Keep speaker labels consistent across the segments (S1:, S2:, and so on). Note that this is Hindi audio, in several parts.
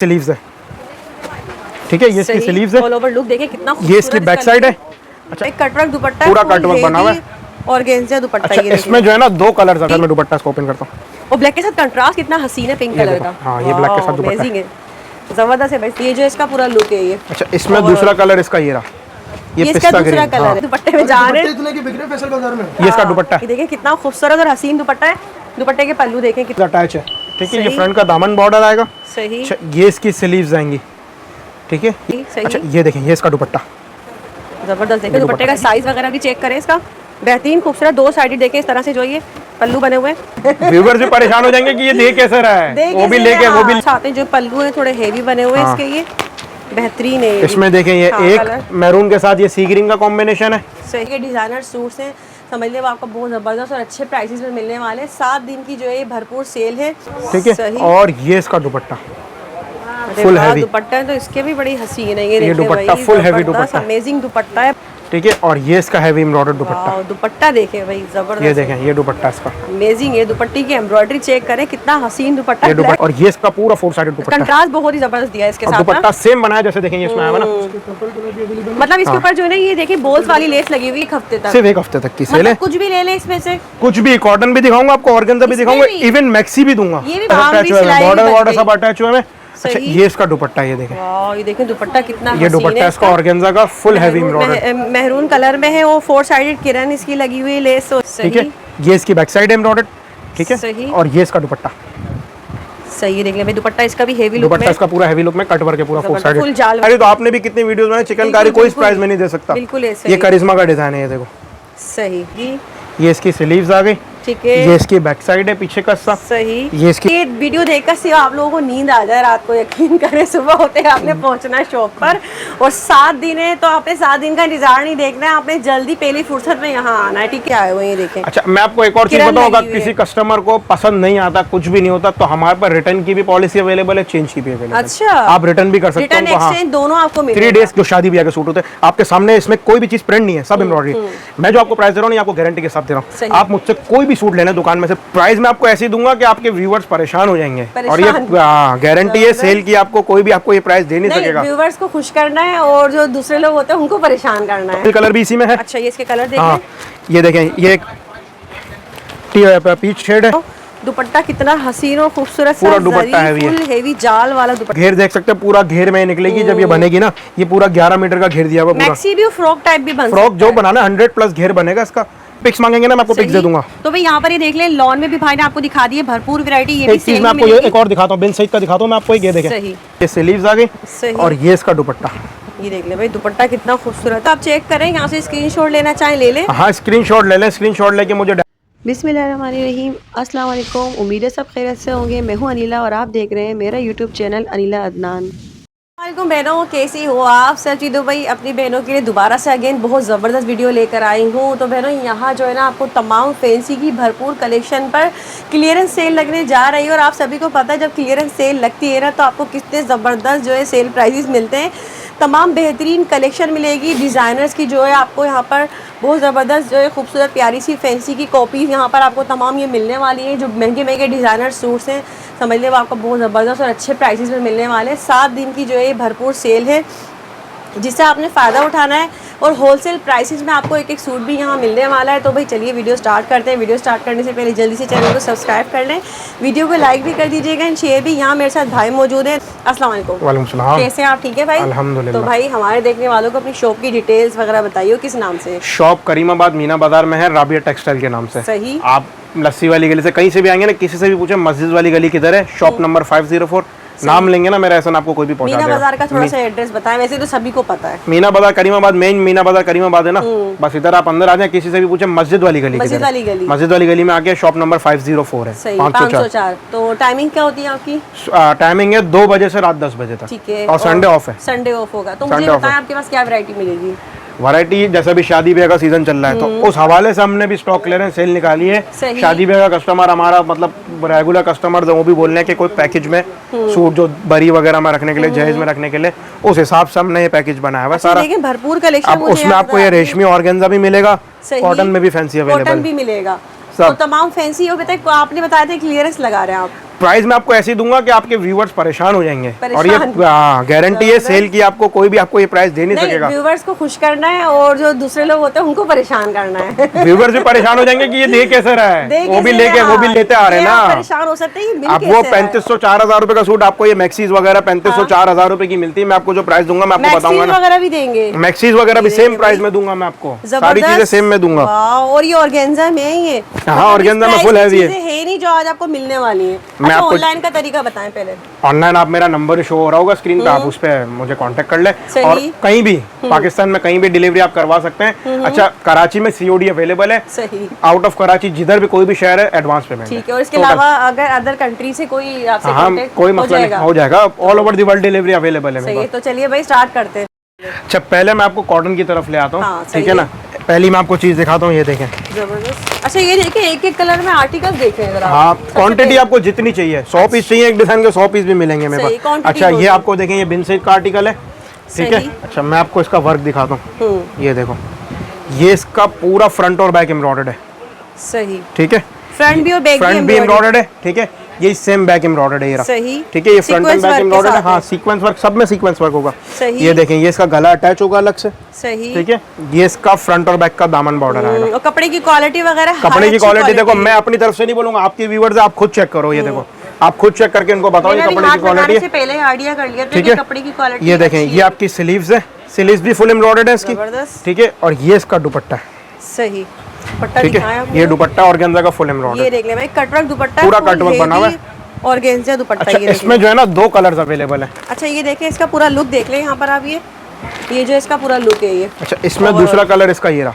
S1: स्लीव्स है, ठीक है, ये इसकी स्लीव्स है।
S2: ऑल ओवर लुक देखिए कितना
S1: ये इसकी बैक साइड है। अच्छा,
S2: एक कटवर्क दुपट्टा,
S1: पूरा कटवर्क बना हुआ है
S2: ऑर्गेन्जा दुपट्टा।
S1: अच्छा,
S2: ये
S1: इसमें जो है ना दो कलर्स अगर मैं दुपट्टा इसको ओपन करता हूँ
S2: और ब्लैक के साथ कंट्रास्ट कितना हसीन है, पिंक कलर का।
S1: हाँ, ये ब्लैक के साथ दुपट्टा
S2: है, जबरदस्त है भाई। ये जो इसका पूरा लुक है ये।
S1: अच्छा, इसमें दूसरा कलर इसका ये रहा, ये
S2: इसका दूसरा कलर है। दुपट्टे में जा रहे हैं,
S1: ये इसका दुपट्टा है।
S2: ये देखिए कितना खूबसूरत और हसीन दुपट्टा है। दुपट्टे के पल्लू देखें कितना
S1: अटैच है, ठीक है। ये फ्रंट का दामन बॉर्डर आएगा।
S2: सही।
S1: अच्छा, ये इसकी स्लीव्स आएंगी, ठीक है। अच्छा, ये देखें, ये इसका दुपट्टा
S2: जबरदस्त। देखिए दुपट्टे का साइज वगैरह भी चेक करें इसका, बेहतरीन खूबसूरत दो साइडेड देखें इस तरह से जो ये पल्लू बने हुए हैं।
S1: व्यूअर्स भी परेशान हो जाएंगे कि ये देख कैसे रहा है, वो भी लेके वो भी
S2: चाहते हैं। जो पल्लू है थोड़े हेवी बने हुए हैं इसके, ये बेहतरीन है।
S1: इसमें देखें ये एक मैरून के साथ ये सी ग्रीन का कॉम्बिनेशन है।
S2: सही के डिजाइनर सूट्स हैं, समझ ले वो आपको बहुत जबरदस्त और अच्छे प्राइसेस में मिलने वाले हैं। 7 दिन की जो है भरपूर सेल है,
S1: ठीक है। और ये इसका दुपट्टा फुल हैवी
S2: दुपट्टा है, तो इसके भी बड़ी हसीन है। ये
S1: दुपट्टा फुल हैवी दुपट्टा,
S2: अमेजिंग दुपट्टा है,
S1: ठीक है। और ये इसका हैवी एम्ब्रॉयडर्ड दुपट्टा,
S2: दुपट्टा देखें भाई जबरदस्त।
S1: ये देखें, ये दुपट्टा इसका
S2: अमेजिंग है। दुपट्टे की एम्ब्रॉयडरी चेक करें, कितना हसीन दुपट्टा है।
S1: और ये इसका पूरा 4 साइडेड दुपट्टा,
S2: कंट्रास्ट बहुत ही जबरदस्त दिया है इसके साथ।
S1: दुपट्टा सेम बनाया जैसे देखेंगे इसमें आया ना,
S2: मतलब इसके ऊपर जो है ना ये देखिए बोल्स वाली लेस लगी हुई, एक हफ्ते तक,
S1: सिर्फ एक हफ्ते तक की सेल है।
S2: कुछ भी ले लें इसमें से,
S1: कुछ भी। कॉटन भी दिखाऊंगा आपको, ऑर्गेन्जा भी दिखाऊंगा, इवन मैक्सी भी दूंगा।
S2: ये भी बॉर्डर
S1: वॉर्डर सब अटैच हुए हैं। अच्छा, ये इसका दुपट्टा, ये देखें,
S2: ये देखें दुपट्टा कितना
S1: ये दुपट्टा इसका ऑर्गेन्जा का full heavy embroider,
S2: maroon colour में है। वो 4 साइडेड किरण इसकी लगी हुई लेस,
S1: ठीक है। ये इसकी बैक साइड एम्ब्रॉयडर, ठीक है। और ये इसका दुपट्टा
S2: सही, देख ले भाई दुपट्टा इसका भी हेवी लुक में,
S1: दुपट्टा इसका पूरा हेवी लुक में कट वर्क है, पूरा 4 साइडेड। अरे तो आपने भी कितनी वीडियोस बनाई, चिकनकारी कोई प्राइस में नहीं दे सकता।
S2: बिल्कुल
S1: ये करिश्मा का डिजाइन है, ये देखो।
S2: सही।
S1: ये इसकी स्लीव्स आ गई,
S2: ठीक है।
S1: ये इसकी बैक साइड है पीछे का हिस्सा।
S2: सही।
S1: ये इसकी
S2: ये वीडियो देखकर सिर्फ आप लोगों को नींद आ जाए रात को, यकीन करें सुबह होते हैं आपने पहुंचना है शॉप पर, और 7 दिन है तो आपने 7 दिन का इंतजार नहीं देखना है, आपने जल्दी पहली फुर्सत में यहाँ आना है, ठीक है। आए हुए ये देखें।
S1: अच्छा, मैं आपको एक और चीज बताऊंगा, किसी कस्टमर को पसंद नहीं आता, कुछ भी नहीं होता, तो हमारे पास रिटर्न की भी पॉलिसी अवेलेबल है, चेंज की भी अवेलेबल है।
S2: अच्छा,
S1: आप रिटर्न भी कर सकते हो,
S2: रिटर्न एक्सचेंज दोनों आपको मिलेगा।
S1: 3 डेज जो शादी ब्याह के सूट होते हैं आपके सामने, इसमें कोई भी चीज प्रिंट नहीं है, सब एम्ब्रॉयडरी। मैं जो आपको प्राइस दे रहा हूँ आपको गारंटी के साथ दे रहा हूँ। आप मुझसे कोई भी सूट लेना दुकान में से, प्राइस में आपको ऐसे दूंगा कि आपके व्यूअर्स परेशान हो जाएंगे, और ये गारंटी है सेल की, आपको कोई भी आपको ये प्राइस दे नहीं सकेगा।
S2: व्यूअर्स को खुश करना है और जो दूसरे लोग होते हैं उनको परेशान करना है।
S1: कलर भी इसी में है।
S2: अच्छा, ये इसके कलर देखें,
S1: ये देखें, ये पीच शेड है।
S2: दुपट्टा कितना हसीन और खूबसूरत,
S1: पूरा दुपट्टा हैवी है,
S2: फुल हेवी जाल वाला दुपट्टा।
S1: घेर देख सकते हैं, पूरा घेर में निकलेगी जब ये बनेगी ना, ये पूरा 11 मीटर का घेर दिया हुआ,
S2: मैक्सी भी फ्रॉक टाइप भी बन,
S1: फ्रॉक जो बनाना 100+ घेर बनेगा इसका। पिक्स मांगेंगे ना, मैं आपको पिक्स दे दूंगा।
S2: तो भाई यहाँ पर ये देख ले, लॉन में भी भाई ने आपको दिखा दी है भरपूर वैरायटी। ये भी
S1: चीज मैं आपको एक और दिखाता हूँ, बिन सईद का दिखाता हूँ मैं आपको, ये देखें, ये स्लीव्स आ गई, और ये इसका दुपट्टा,
S2: ये देख ले भाई दुपट्टा कितना खूबसूरत है। आप चेक करें, यहाँ से स्क्रीनशॉट लेना चाहें ले लें।
S1: हाँ, स्क्रीनशॉट ले लें, स्क्रीनशॉट लेके मुझे।
S2: बिस्मिल्लाहिर्रहमानिर्रहीम, अस्सलाम वालेकुम, उम्मीद है सब खैरियत से होंगे। मैं हूँ अनिला और आप देख रहे हैं मेरा यूट्यूब चैनल अनिला अदनान। वालेकुम बहनों, कैसी हो आप? सच्ची दुबई अपनी बहनों के लिए दोबारा से अगेन बहुत ज़बरदस्त वीडियो लेकर आई हूँ। तो बहनों यहाँ जो है ना आपको तमाम फैंसी की भरपूर कलेक्शन पर क्लियरेंस सेल लगने जा रही है, और आप सभी को पता है जब क्लियरेंस सेल लगती है ना तो आपको कितने ज़बरदस्त जो है सेल प्राइसेस मिलते हैं। तमाम बेहतरीन कलेक्शन मिलेगी डिज़ाइनर्स की, जो है आपको यहाँ पर बहुत ज़बरदस्त जो है खूबसूरत प्यारी सी फैंसी की कॉपीज़ यहाँ पर आपको तमाम ये मिलने वाली हैं। जो महंगे महंगे डिज़ाइनर सूट्स हैं, समझ ले वो आपको बहुत ज़बरदस्त और अच्छे प्राइसेस में मिलने वाले हैं। 7 दिन की जो है भरपूर सेल है, जिससे आपने फ़ायदा उठाना है, और होलसेल प्राइसेस में आपको एक एक सूट भी यहाँ मिलने वाला है। तो भाई चलिए वीडियो स्टार्ट करते हैं। वीडियो स्टार्ट करने से पहले जल्दी से चैनल को सब्सक्राइब कर लें, वीडियो को लाइक भी कर दीजिएगा एंड शेयर भी। यहाँ मेरे साथ भाई मौजूद हैं। अस्सलाम वालेकुम।
S1: वालेकुम सलाम।
S2: कैसे हैं आप? ठीक है भाई,
S1: अल्हम्दुलिल्लाह।
S2: तो भाई हमारे देखने वालों को अपनी शॉप की डिटेल्स वगैरह बताइए, किस नाम से?
S1: शॉप करीमाबाद मीना बाजार में है, राबिया टेक्सटाइल के नाम से।
S2: सही।
S1: आप लस्सी वाली गली से कहीं से भी आएंगे ना, किसी से भी पूछे मस्जिद वाली गली किधर है, शॉप नंबर 504, नाम लेंगे ना मेरा, ऐसा आपको कोई भी पहुंचा देगा।
S2: मीना बाजार का थोड़ा सा एड्रेस बताएं, वैसे तो सभी को पता है।
S1: मीना बाजार करीमाबाद, मेन मीना बाजार करीमाबाद है ना, बस इधर आप अंदर आ जाए, किसी से भी पूछे मस्जिद वाली गली,
S2: मस्जिद वाली गली,
S1: मस्जिद वाली गली में आके शॉप नंबर 504 है।
S2: 504। तो टाइमिंग क्या होती है आपकी?
S1: टाइमिंग है 2 बजे से रात 10 बजे तक,
S2: ठीक है,
S1: और संडे ऑफ है।
S2: संडे ऑफ होगा। तो मुझे बताएं आपके पास क्या वैरायटी मिलेगी?
S1: वैरायटी जैसे भी शादी ब्याह का सीजन चल रहा है, तो उस हवाले से हमने भी स्टॉक क्लियरेंस सेल निकाली है। शादी ब्याह का कस्टमर हमारा मतलब रेगुलर कस्टमर, वो भी बोल रहे हैं कि कोई पैकेज में सूट जो बरी वगैरह में रखने के लिए, जहेज में रखने के लिए, उस हिसाब से हमने ये पैकेज बनाया हुआ सारा।
S2: भरपूर कलेक्शन।
S1: अब उसमें आपको ये रेशमी ऑर्गेन्जा भी मिलेगा, कॉटन में भी फैंसी अवेलेबल
S2: भी मिलेगा, तो तमाम फैंसी। और बताइए, आपने बताया था क्लियरेंस लगा रहे हैं आप?
S1: प्राइस मैं आपको ऐसे दूंगा कि आपके व्यूवर्स परेशान हो जाएंगे। और ये
S2: परेशान।
S1: गारंटी है सेल की, आपको कोई भी आपको ये प्राइस दे नहीं सकेगा।
S2: व्यूवर्स को खुश करना है और जो दूसरे लोग होते हैं उनको परेशान करना है।
S1: व्यूवर्स भी परेशान हो जाएंगे कि ये दे कैसे रहा है, वो भी लेके वो भी लेते आ रहे हैं ना।
S2: परेशान हो सकते हैं।
S1: आप वो 3500-4000 रुपए का सूट आपको ये मैक्सीज वगैरह 3500-4000 रुपए की मिलती है। मैं आपको जो प्राइस दूंगा मैं आपको बताऊंगा ना।
S2: वगैरह भी देंगे,
S1: मैक्सीज वगैरह भी सेम प्राइस में दूंगा मैं आपको, सारी चीजें सेम में दूंगा।
S2: और ये ऑर्गेन्जा में ही है।
S1: हाँ, ऑर्गेन्जा में फुल हैवी है
S2: नहीं जो आज आपको मिलने वाली है।
S1: मैं आपको
S2: ऑनलाइन का तरीका बताएं पहले।
S1: ऑनलाइन आप मेरा नंबर शो हो रहा होगा स्क्रीन पे, आप उस पे मुझे कांटेक्ट कर ले। और कहीं भी पाकिस्तान में कहीं भी डिलीवरी आप करवा सकते हैं। अच्छा, कराची में सीओडी अवेलेबल है।
S2: सही।
S1: आउट ऑफ कराची जिधर भी कोई भी शहर है एडवांस पेमेंट।
S2: ठीक है। और इसके अलावा अगर अदर कंट्री से कोई आपसे
S1: हाँ, कोई मसला नहीं, हो जाएगा। All over the world delivery available है मेरे पास।
S2: तो चलिए भाई स्टार्ट करते हैं।
S1: अच्छा, पहले मैं आपको कॉटन की तरफ ले आता हूँ।
S2: हाँ,
S1: ठीक है ना। पहली मैं आपको चीज दिखाता हूँ, ये देखें।
S2: जबरदस्त। अच्छा, ये देखिए एक एक कलर में आर्टिकल देख रहे हैं।
S1: हाँ, क्वांटिटी आपको जितनी चाहिए, 100 पीस चाहिए एक डिजाइन के 100 पीस भी मिलेंगे मेरे पास। अच्छा, ये आपको देखें, ये बिन सेट का आर्टिकल है। ठीक है। अच्छा, मैं आपको इसका वर्क दिखाता हूँ। ये देखो, ये इसका पूरा फ्रंट और बैक एम्ब्रॉयडर्ड है।
S2: सही।
S1: ठीक है।
S2: फ्रंट भी और बैक
S1: भी एम्ब्रॉयडर्ड है। ठीक है। ये सेम बैक एम्ब्रॉयडर्ड है।
S2: सही।
S1: ठीक है। ये फ्रंट एंड बैक एम्ब्रॉयडर्ड है। हाँ, सीक्वेंस वर्क, सब में सीक्वेंस वर्क होगा।
S2: सही।
S1: ये देखें, ये इसका गला अटैच होगा अलग से।
S2: सही।
S1: ठीक है। ये इसका फ्रंट और बैक का दामन बॉर्डर आएगा।
S2: और कपड़े की क्वालिटी वगैरह,
S1: कपड़े की क्वालिटी देखो, मैं अपनी तरफ से नहीं बोलूंगा, आपके व्यूअर्स आप खुद चेक करो। ये देखो, आप खुद चेक करके इनको बताओ ये कपड़े की क्वालिटी है।
S2: पहले आइडिया कर लिया
S1: ठीक है।
S2: कपड़े की क्वालिटी।
S1: ये देखें, ये आपकी स्लीव्स है, स्लीव्स भी फुल एम्ब्रॉयडर्ड है इसकी। ठीक है। और ये इसका दुपट्टा है।
S2: सही। दुपट्टा
S1: ठीक है। ये दुपट्टा ऑर्गेन्जा का फुल एम्ब्रॉयडर्ड।
S2: ये देख ले भाई, कटवर्क दुपट्टा,
S1: पूरा कटवर्क बना हुआ है।
S2: ऑर्गेन्जा दुपट्टा।
S1: अच्छा, इसमें जो है ना 2 कलर्स अवेलेबल है।
S2: अच्छा, ये देखें, इसका पूरा लुक देख ले यहाँ पर आप। ये जो इसका पूरा लुक है ये।
S1: अच्छा, इसमें दूसरा कलर इसका ये रहा,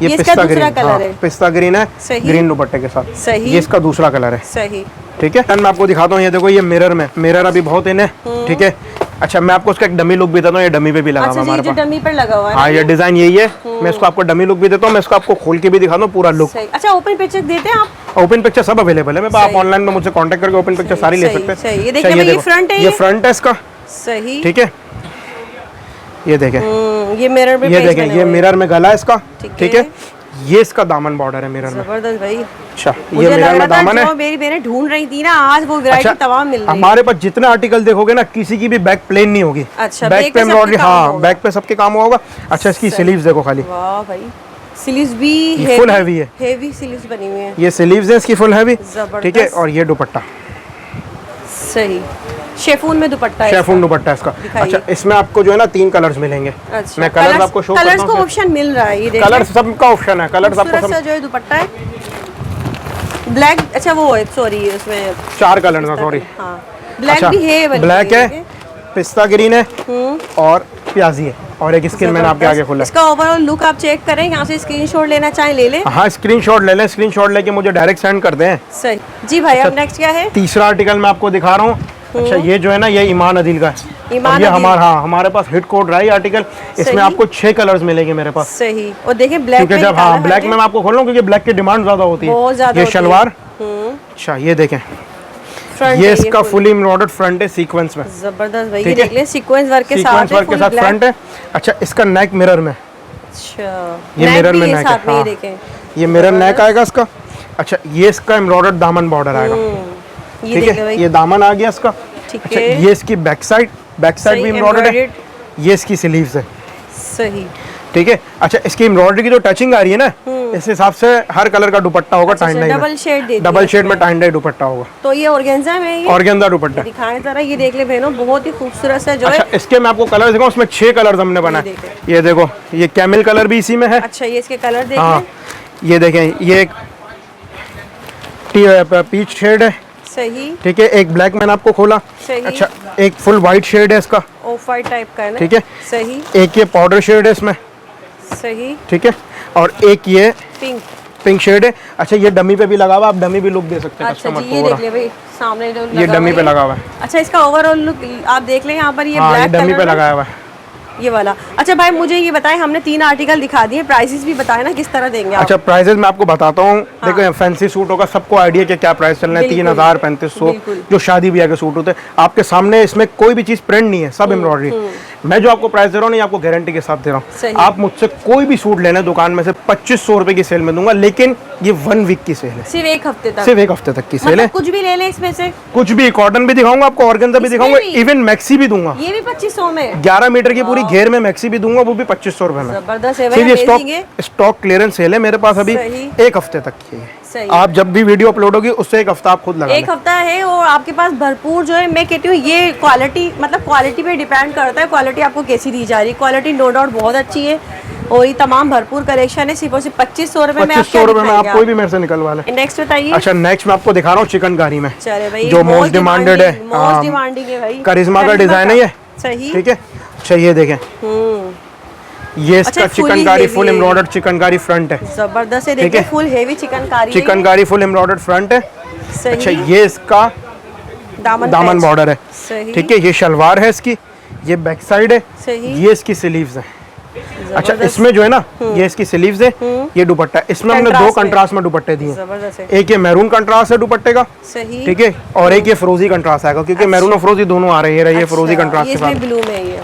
S1: ये पिस्ता ग्रीन कलर है। पिस्ता ग्रीन है, ग्रीन दुपट्टे के साथ।
S2: सही।
S1: ये इसका दूसरा कलर है।
S2: सही।
S1: ठीक है। मैं आपको दिखाता हूँ, ये देखो, ये मिरर में, मिरर अभी बहुत इन है। ठीक है। अच्छा, मैं आपको इसका एक डमी लुक भी देता हूँ। ये डमी पे भी लगा हुआ है हमारे पास।
S2: डमी पर लगा हुआ है।
S1: हाँ, ये डिजाइन यही है। मैं इसको आपको डमी लुक भी देता हूँ, मैं इसको आपको खोल के भी दिखाता हूँ पूरा लुक।
S2: अच्छा, ओपन पिक्चर देते हैं आप?
S1: ओपन पिक्चर सब अवेलेबल है। मैं आप ऑनलाइन में मुझसे कांटेक्ट करके ओपन पिक्चर सारी ले सकते हैं।
S2: ये देखिए, ये फ्रंट है,
S1: ये फ्रंट है इसका।
S2: सही।
S1: ठीक है। ये देखें,
S2: ये मिरर में,
S1: ये देखें, ये मिरर में गला है इसका। ठीक है। ये इसका दामन बॉर्डर है मिरर में।
S2: जबरदस्त भाई।
S1: अच्छा, ये मिरर में दामन है।
S2: मेरी बहनें ढूंढ रही थी ना, आज वो वैरायटी तमाम मिल रही है।
S1: हमारे पास जितने आर्टिकल देखोगे ना, किसी की भी बैक प्लेन नहीं होगी।
S2: अच्छा,
S1: बैक पे एम्ब्रॉयडरी, हाँ, बैक पे सबके काम होगा। अच्छा, इसकी स्लीव्स देखो खाली।
S2: वाह भाई, स्लीव्स भी
S1: फुल हैवी है।
S2: हेवी स्लीव्स बनी हुई है।
S1: ये स्लीव्स है इसकी फुल हैवी। ठीक है। और ये दुपट्टा
S2: सही, शेफून में दुपट्टा है।
S1: शेफून दुपट्टा है इसका। अच्छा, इसमें आपको जो है ना 3 कलर्स मिलेंगे।
S2: अच्छा,
S1: मैं कलर्स आपको शो करता हूं।
S2: कलर्स को ऑप्शन मिल रहा है। ये देखिए,
S1: कलर्स सबका ऑप्शन है। कलर्स आपको सब
S2: जो है दुपट्टा है ब्लैक। अच्छा, वो है, सॉरी, उसमें
S1: 4 कलर है। सॉरी,
S2: हां, ब्लैक भी है,
S1: ब्लैक है, पिस्ता ग्रीन है और प्याजी है, और एक स्किन मैंने आपके आगे खोला है।
S2: इसका ओवरऑल लुक आप चेक करें, यहाँ से स्क्रीनशॉट लेना चाहें ले लें।
S1: हाँ, स्क्रीनशॉट ले लें। स्क्रीनशॉट लेके मुझे डायरेक्ट सेंड कर दें।
S2: सही जी भाई। अब नेक्स्ट क्या है?
S1: तीसरा आर्टिकल मैं आपको दिखा रहा हूँ। अच्छा, ये जो है ना, ये ईमान अदील का है। ये हमारे पास हिट कोड रहा है आर्टिकल। इसमें आपको 6 कलर्स मिलेंगे मेरे पास।
S2: सही। और देखें ब्लैक में,
S1: जब हाँ ब्लैक में मैं आपको खोल रहा हूँ क्योंकि ब्लैक की डिमांड ज्यादा होती है। ये शलवार। अच्छा, ये देखें, ये इसका फुली एम्ब्रॉयडर्ड फ्रंट है सीक्वेंस में।
S2: जबरदस्त भाई, ये देख लें, सीक्वेंस वर्क के साथ
S1: फ्रंट है। अच्छा, इसका नेक मिरर में।
S2: अच्छा,
S1: ये मिरर में नेक है।
S2: ये देखें,
S1: ये मिरर नेक आएगा इसका। अच्छा, ये इसका एम्ब्रॉयडर्ड दामन बॉर्डर आएगा। ठीक है। ये दामन आ गया इसका। अच्छा, ये इसकी बैक साइड भी एम्ब्रॉयडर्ड है। ये इसकी स्लीव्स है।
S2: सही।
S1: ठीक है। अच्छा, इसकी एम्ब्रॉयडरी की जो टचिंग आ रही है ना, इस हिसाब से हर कलर का दुपट्टा होगा। टाइन डाई डबल शेड में टाइन डाई दुपट्टा होगा।
S2: तो ये ऑर्गेन्जा में, ये
S1: ऑर्गेन्जा दुपट्टा
S2: दिखाएं जरा। ये देख ले बहनों, बहुत ही खूबसूरत है जो है।
S1: अच्छा, इसके मैं आपको कलर दिखाऊं। इसमें 6 कलर्स हमने बनाए। ये देखो, ये कैमल कलर भी इसी में है।
S2: अच्छा, ये इसके कलर देखें।
S1: हाँ, ये देखें, ये एक पीच शेड है।
S2: सही।
S1: ठीक है। एक ब्लैक मैंने आपको खोला। अच्छा, एक फुल व्हाइट शेड है इसका,
S2: ऑफ व्हाइट टाइप का है ना।
S1: ठीक है।
S2: सही।
S1: एक ये पाउडर शेड है इसमें।
S2: सही।
S1: ठीक है। और एक ये
S2: पिंक
S1: शेड है। अच्छा, ये डमी पे भी लगा हुआ, आप डमी भी लुक दे सकते हैं कस्टमर को।
S2: ये देख ले भाई, सामने जो
S1: ये डमी पे लगा हुआ है।
S2: अच्छा, इसका ओवरऑल लुक आप देख लें यहाँ पर। ये
S1: ब्लैक
S2: डमी
S1: पे लगाया हुआ है
S2: ये वाला। अच्छा भाई, मुझे ये बताएं, हमने 3 आर्टिकल दिखा दिए, प्राइसेस भी बताएं ना किस तरह देंगे आप?
S1: अच्छा, प्राइसेस मैं आपको बताता हूँ। देखो, फैंसी सूट होगा, सबको आइडिया कि क्या प्राइस चल रहा है। 3000 3500 जो शादी ब्याह के सूट होते हैं। आपके सामने इसमें कोई भी चीज प्रिंट नहीं है, सब एम्ब्रॉयडरी। मैं जो आपको प्राइस दे रहा हूँ ना, आपको गारंटी के साथ दे रहा
S2: सही।
S1: हूँ। आप मुझसे कोई भी सूट लेना दुकान में से 2500 रुपए की सेल में दूंगा, लेकिन ये 1 वीक की सेल है,
S2: सिर्फ एक हफ्ते तक,
S1: सिर्फ एक हफ्ते तक की सेल है।
S2: मतलब कुछ भी ले ले इसमें से,
S1: कुछ भी, कॉटन भी दिखाऊंगा आपको, ऑर्गेन्जा भी दिखाऊंगा, इवन मैक्सी भी दूंगा।
S2: ये भी 2500 में
S1: 11 मीटर की पूरी घेर में मैक्सी भी दूंगा, वो भी 2500 रुपए में।
S2: जबरदस्त है भाई,
S1: सिर्फ ये
S2: amazing है।
S1: स्टॉक क्लियरेंस सेल है मेरे पास अभी,
S2: सही।
S1: एक हफ्ते तक की है।
S2: सही।
S1: आप जब भी वीडियो अपलोड होगी उससे एक हफ्ता आप खुद लगा
S2: एक हफ्ता है और आपके पास भरपूर जो है, मैं कहती हूँ ये क्वालिटी, मतलब क्वालिटी पे डिपेंड करता है, क्वालिटी आपको कैसी दी जा रही है। क्वालिटी नो डाउट बहुत अच्छी है और ये तमाम भरपूर कलेक्शन है। सिर्फ और सिर्फ 2500 रुपए में,
S1: 2500 रुपए में आप कोई भी मेरे से निकलवा लें।
S2: नेक्स्ट बताइए।
S1: अच्छा, नेक्स्ट मैं आपको दिखा रहा हूँ चिकनकारी में,
S2: चले भाई,
S1: जो मोस्ट डिमांडेड है,
S2: मोस्ट डिमांडिंग है भाई,
S1: करिश्मा का डिजाइन है ये।
S2: सही,
S1: ठीक है। अच्छा ये देखें, ये इसका chikankari full embroidered chikankari front है,
S2: जबरदस्त है। देखिए full heavy chikankari,
S1: chikankari full embroidered front है। अच्छा ये इसका दामन बॉर्डर है, ठीक है। ये शलवार है इसकी, ये बैक साइड है, ये इसकी स्लीव्स है। अच्छा इसमें जो है ना, ये इसकी स्लीव्स है, ये दुपट्टा है। इसमें हमने दो कंट्रास्ट में दुपट्टे दिए, एक ये मैरून कंट्रास्ट है दुपट्टे का, ठीक है, और एक ये फिरोजी कंट्रास्ट आएगा, क्योंकि मैरून और फिरोजी दोनों आ रही है। ये फिरोजी कंट्रास्ट के साथ
S2: ब्लू में ये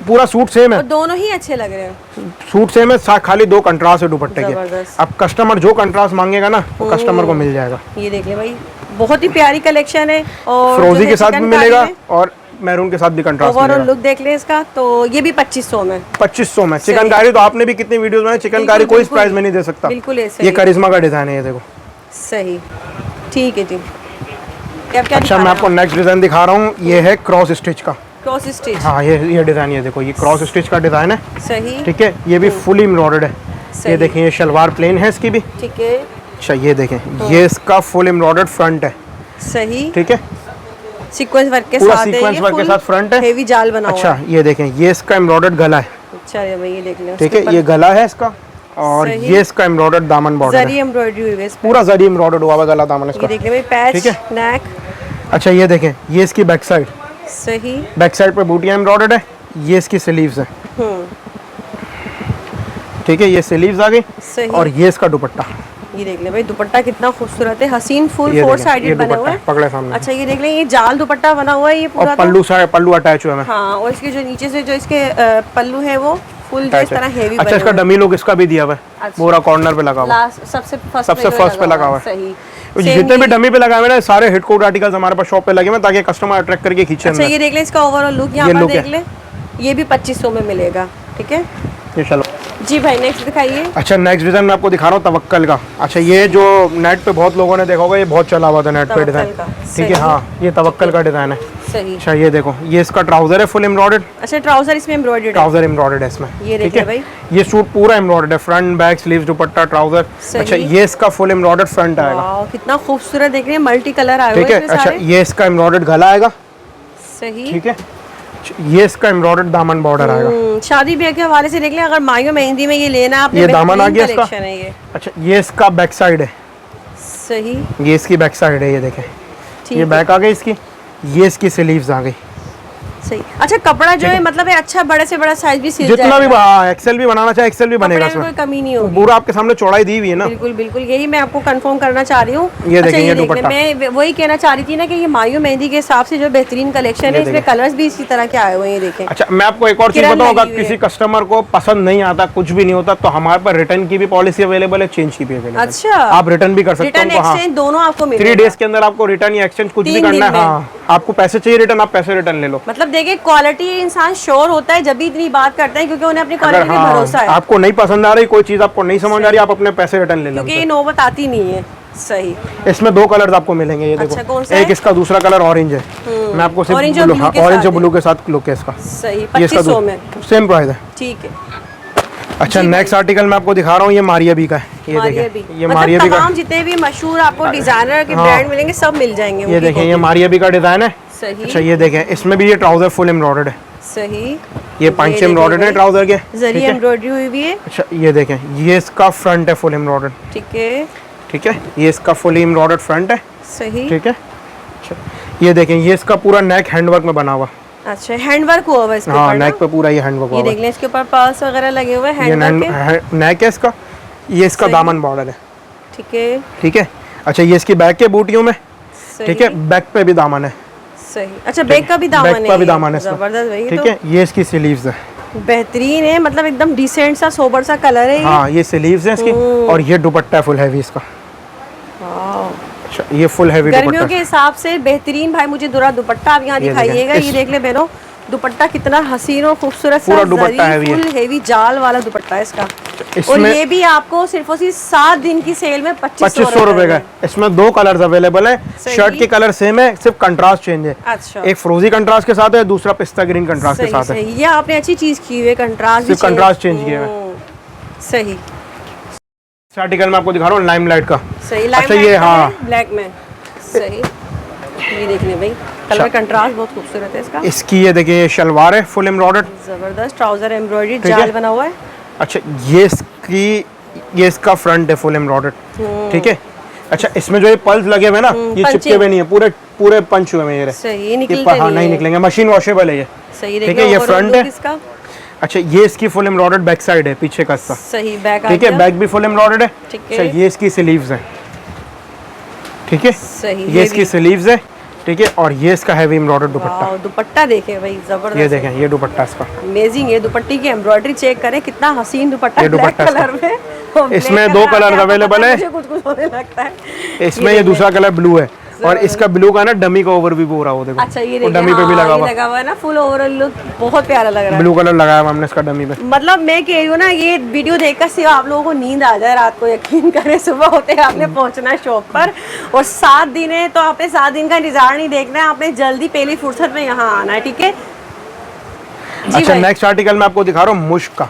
S1: पूरा सूट सेम है,
S2: दोनों ही अच्छे लग रहे हैं।
S1: सूट सेम है, खाली दो कंट्रास्ट है दुपट्टे के। अब कस्टमर जो कंट्रास्ट मांगेगा ना, वो कस्टमर को मिल जाएगा।
S2: ये देख ले भाई, बहुत ही प्यारी कलेक्शन है और
S1: फिरोजी के साथ भी मिलेगा और मैरून के साथ भी कंट्रास्ट
S2: ओवरऑल लुक देख ले इसका। तो ये भी 2500 में,
S1: 2500 में चिकनकारी। तो आपने भी कितनी वीडियोस बनाई, चिकनकारी कोई इस प्राइस में नहीं दे सकता।
S2: बिल्कुल
S1: ये करिश्मा का डिजाइन है, ये देखो।
S2: सही, ठीक है जी। क्या
S1: अच्छा मैं आपको नेक्स्ट डिजाइन दिखा रहा हूँ, ये है क्रॉस स्टिच का,
S2: क्रॉस स्टिच।
S1: हाँ ये डिजाइन, ये देखो, ये क्रॉस स्टिच का डिजाइन है।
S2: सही,
S1: ठीक है। ये भी फुली एम्ब्रॉयडर्ड है। ये देखें, ये शलवार प्लेन है इसकी भी,
S2: ठीक है।
S1: अच्छा ये देखें, ये इसका फुल एम्ब्रॉयडर्ड फ्रंट है।
S2: सही,
S1: ठीक है,
S2: सीक्वेंस वर्क के
S1: पूरा
S2: साथ है,
S1: सीक्वेंस वर्क के साथ फ्रंट है,
S2: हेवी जाल बना हुआ।
S1: अच्छा ये देखें, ये इसका एम्ब्रॉयडर्ड गला है।
S2: अच्छा ये भाई, ये देख ले,
S1: ठीक है, ये गला है इसका, और ये इसका एम्ब्रॉयडर्ड दामन बॉर्डर है,
S2: जरी एम्ब्रॉयडरी हुई है,
S1: पूरा जरी एम्ब्रॉयडर्ड हुआ है गला दामन इसका।
S2: ये देख ले भाई, पैच,
S1: ठीक है,
S2: नेक।
S1: अच्छा ये देखें, ये इसकी बैक साइड,
S2: सही,
S1: बैक साइड पे बूटियां एम्ब्रॉयडर्ड है। ये इसकी स्लीव्स है, ठीक है, ये स्लीव्स आ गई, और ये इसका दुपट्टा।
S2: ये देख ले भाई, दुपट्टा कितना खूबसूरत है, हसीन फुल 4 साइडेड बना हुआ है,
S1: पकड़े सामने।
S2: अच्छा ये देख ले, ये जाल दुपट्टा बना हुआ है, ये पूरा,
S1: और पल्लू अटैच हुआ है।
S2: हाँ, और इसके जो नीचे से जो इसके पल्लू है वो फुल इस तरह हेवी।
S1: अच्छा इसका डमी लुक इसका भी दिया हुआ है, पूरा कॉर्नर पे लगा हुआ है,
S2: सबसे
S1: फर्स्ट पे लगा हुआ है।
S2: सही,
S1: जितने भी डमी पे लगा हुए हैं सारे हिट कोड आर्टिकल्स हमारे पास शॉप पे लगे हुए हैं, ताकि कस्टमर अट्रैक्ट करके खींचे।
S2: अच्छा ये देख ले, इसका ओवरऑल लुक यहाँ पर देख ले, ये भी 2500 में मिलेगा। ठीक है,
S1: ये चलो
S2: जी भाई, नेक्स्ट दिखाइए।
S1: अच्छा नेक्स्ट डिजाइन मैं आपको दिखा रहा हूँ तवक्कल का। अच्छा ये जो नेट पे बहुत लोगों ने देखा होगा, ये बहुत चला हुआ था नेट पे डिजाइन। ठीक है, हाँ ये तवक्कल का डिजाइन है।
S2: सही,
S1: अच्छा ये देखो, ये इसका ट्राउजर है फुल एम्ब्रॉयडर्ड।
S2: अच्छा ट्राउजर इसमें एम्ब्रॉयडर्ड है,
S1: ट्राउजर एम्ब्रॉयडर्ड है इसमें।
S2: ये देखिए भाई,
S1: ये सूट पूरा एम्ब्रॉयडर्ड है, फ्रंट बैक स्लीव्स दुपट्टा ट्राउजर। अच्छा ये इसका फुल एम्ब्रॉयडर्ड फ्रंट आएगा।
S2: वाओ कितना खूबसूरत देख रहे हैं, मल्टी कलर आए हुए
S1: हैं। ठीक है, अच्छा ये इसका एम्ब्रॉयडर्ड गला आएगा।
S2: सही,
S1: ठीक है, ये इसका एम्ब्रॉयडर्ड दामन बॉर्डर आएगा।
S2: शादी ब्याह के हवाले से देख लें, अगर मांगो मेहंदी में ये लेना है आपने,
S1: ये दामन आ गया इसका।
S2: है ये।
S1: अच्छा ये इसका बैक साइड है।
S2: सही,
S1: ये इसकी बैक साइड है, ये देखें, ये बैक आ गई इसकी, ये इसकी स्लीव्स आ गई।
S2: सही, अच्छा कपड़ा जो है मतलब है अच्छा, बड़े से बड़ा साइज भी सिल जाएगा,
S1: जितना भी एक्सेल भी बनाना चाहे एक्सेल भी बनेगा, इसमें
S2: कोई कमी नहीं होगी।
S1: पूरा आपके सामने चौड़ाई दी हुई है ना।
S2: बिल्कुल बिल्कुल, यही मैं आपको कंफर्म करना चाह रही हूँ।
S1: ये देखें, ये दुपट्टा,
S2: मैं वही कहना चाह रही थी ना कि ये मायू मेहंदी के हिसाब से जो बेहतरीन कलेक्शन है, इसमें कलर्स भी इसी तरह के आए हुए हैं, ये देखें।
S1: अच्छा मैं आपको एक और चीज बताऊँ, अगर किसी कस्टमर को पसंद नहीं आता, कुछ भी नहीं होता, तो हमारे पास रिटर्न की भी पॉलिसी अवेलेबल है, चेंज की भी अवेलेबल है।
S2: अच्छा,
S1: आप रिटर्न भी कर सकते
S2: हैं, एक्सचेंज दोनों आपको मिलेगा।
S1: 3 डेज के अंदर आपको रिटर्न या एक्सचेंज कुछ भी करना है। हाँ, आपको पैसे चाहिए रिटर्न, आप पैसे रिटर्न ले लो।
S2: मतलब देखिए क्वालिटी इंसान श्योर होता है जब भी इतनी बात करते हैं, क्योंकि उन्हें अपनी क्वालिटी पे भरोसा है।
S1: आपको नहीं पसंद आ रही कोई चीज, आपको नहीं समझ आ रही, आप अपने पैसे रिटर्न ले लो,
S2: क्योंकि ये नौबत आती नहीं है। सही,
S1: इसमें 2 कलर्स आपको मिलेंगे, ये देखो।
S2: अच्छा, कौन सा
S1: एक इसका दूसरा कलर ऑरेंज है, मैं आपको सिर्फ ऑरेंज और ब्लू के साथ लुक है इसका।
S2: सही, 2500 में
S1: सेम प्राइस है।
S2: ठीक है।
S1: अच्छा नेक्स्ट आर्टिकल मैं आपको दिखा रहा हूँ, ये मारिया बी का है। ये देखें, ये मारिया बी का,
S2: तमाम जितने भी मशहूर आपको डिजाइनर के ब्रांड मिलेंगे सब मिल जाएंगे।
S1: ये देखें, ये मारिया बी का डिजाइन है।
S2: सही,
S1: अच्छा ये देखें, इसमें भी ये ट्राउजर फुल एम्ब्रॉयडर्ड है।
S2: सही,
S1: ये 5 एम्ब्रॉयडर्ड है ट्राउजर के,
S2: जरी एम्ब्रॉयडरी हुई भी है।
S1: अच्छा ये देखें, ये इसका फ्रंट है फुल एम्ब्रॉयडर्ड।
S2: ठीक है,
S1: ठीक है, ये इसका फुली एम्ब्रॉयडर्ड फ्रंट है।
S2: सही,
S1: ठीक है। अच्छा ये देखें, ये इसका पूरा नेक हैंडवर्क में बना हुआ।
S2: अच्छा हैंडवर्क हुआ हुआ इसके ऊपर।
S1: हाँ, नेक पे पूरा ये हैंडवर्क हुआ।
S2: ये देख लें, इसके ऊपर पर्ल्स वगैरह लगे हुए हैं,
S1: हैंडवर्क नेक है इसका। ये इसका दामन बॉर्डर है।
S2: ठीक है,
S1: ठीक है। अच्छा ये इसकी बैक के बूटियों में, ठीक है, बैक पे भी दामन है।
S2: सही। अच्छा बैक का भी दामन है,
S1: बैक का भी दामन है इसका।
S2: जबरदस्त भाई।
S1: ठीक है, ये इसकी स्लीव्स है,
S2: बेहतरीन है, मतलब एकदम डिसेंट सा सोबर सा कलर है ये।
S1: हाँ ये स्लीव्स है इसकी, और ये दुपट्टा है फुल हैवी इसका। अच्छा ये फुल हैवी
S2: गर्मियों
S1: दुपट्टा
S2: के हिसाब से बेहतरीन भाई। मुझे दूरा दुपट्टा आप यहाँ दिखाइएगा, ये देख ले बहनों, दुपट्टा कितना हसीन और खूबसूरत सा,
S1: पूरा दुपट्टा हैवी है,
S2: फुल हेवी जाल वाला दुपट्टा है इसका। और
S1: इसमें
S2: ये भी आपको सिर्फ और सिर्फ 7 दिन की सेल में
S1: 2500 रुपए का है। इसमें 2 कलर्स अवेलेबल है, शर्ट के कलर सेम है, सिर्फ कंट्रास्ट चेंज है।
S2: अच्छा,
S1: एक फ्रोजी कंट्रास्ट के साथ है, दूसरा पिस्ता ग्रीन कंट्रास्ट के साथ है।
S2: ये आपने अच्छी चीज की हुई है, कंट्रास्ट
S1: सिर्फ कंट्रास्ट चेंज किया है।
S2: सही।
S1: इस आर्टिकल में आपको दिखा रहा हूँ लाइमलाइट का।
S2: सही,
S1: अच्छा ये हाँ
S2: ब्लैक में सही। ये देखने भाई, कलर कंट्रास्ट बहुत खूबसूरत है इसका।
S1: इसकी ये देखिए ये शलवार है फुल एम्ब्रॉयडर्ड,
S2: जबरदस्त ट्राउजर एम्ब्रॉयडरी जाल बना हुआ है।
S1: अच्छा ये इसका फ्रंट है फुल एम्ब्रॉयडर्ड। ठीक है, अच्छा इसमें जो ये पल्स लगे हुए ना, ये चिपके हुए नहीं है, पूरे पंच हुए हैं ये।
S2: सही, निकलते
S1: हाँ नहीं निकलेंगे, मशीन वॉशेबल है ये।
S2: सही,
S1: ठीक है, ये फ्रंट है इसका। अच्छा ये इसकी फुल एम्ब्रॉयडर्ड बैक साइड है, पीछे का हिस्सा।
S2: सही, बैक।
S1: ठीक है, बैक भी फुल एम्ब्रॉयडर्ड है। अच्छा ये इसकी स्लीव्स है। ठीक है,
S2: सही,
S1: ये इसकी स्लीव्स है। ठीक है, और ये इसका हैवी एम्ब्रॉयडर्ड दुपट्टा।
S2: दुपट्टा देखें भाई, जबरदस्त।
S1: ये देखें, ये दुपट्टा इसका
S2: अमेजिंग है। दुपट्टे की एम्ब्रॉयडरी चेक करें, कितना हसीन दुपट्टा,
S1: ये
S2: ब्लैक
S1: दुपट्टा
S2: कलर में।
S1: इसमें 2 कलर अवेलेबल है,
S2: कुछ होने लगता है।
S1: इसमें ये दूसरा कलर ब्लू है, और इसका ब्लू का ना डमी का ओवर भी हो रहा हो, देखो।
S2: अच्छा ये देखिए,
S1: डमी पे भी लगा
S2: हुआ है ना, फुल ओवरऑल लुक बहुत प्यारा लग रहा है।
S1: ब्लू कलर लगाया हमने इसका डमी पे।
S2: मतलब मैं कह रही हूँ ना, ये वीडियो देखकर सिर्फ आप लोगों को नींद आ जाए रात को, यकीन करें सुबह होते आपने पहुंचना है शॉप पर, और 7 दिन है तो आपने 7 दिन का इंतजार नहीं देखना है, आपने जल्दी पहली फुर्सत में यहाँ आना है। ठीक है।
S1: अच्छा नेक्स्ट आर्टिकल मैं आपको दिखा रहा हूँ मुश्क का।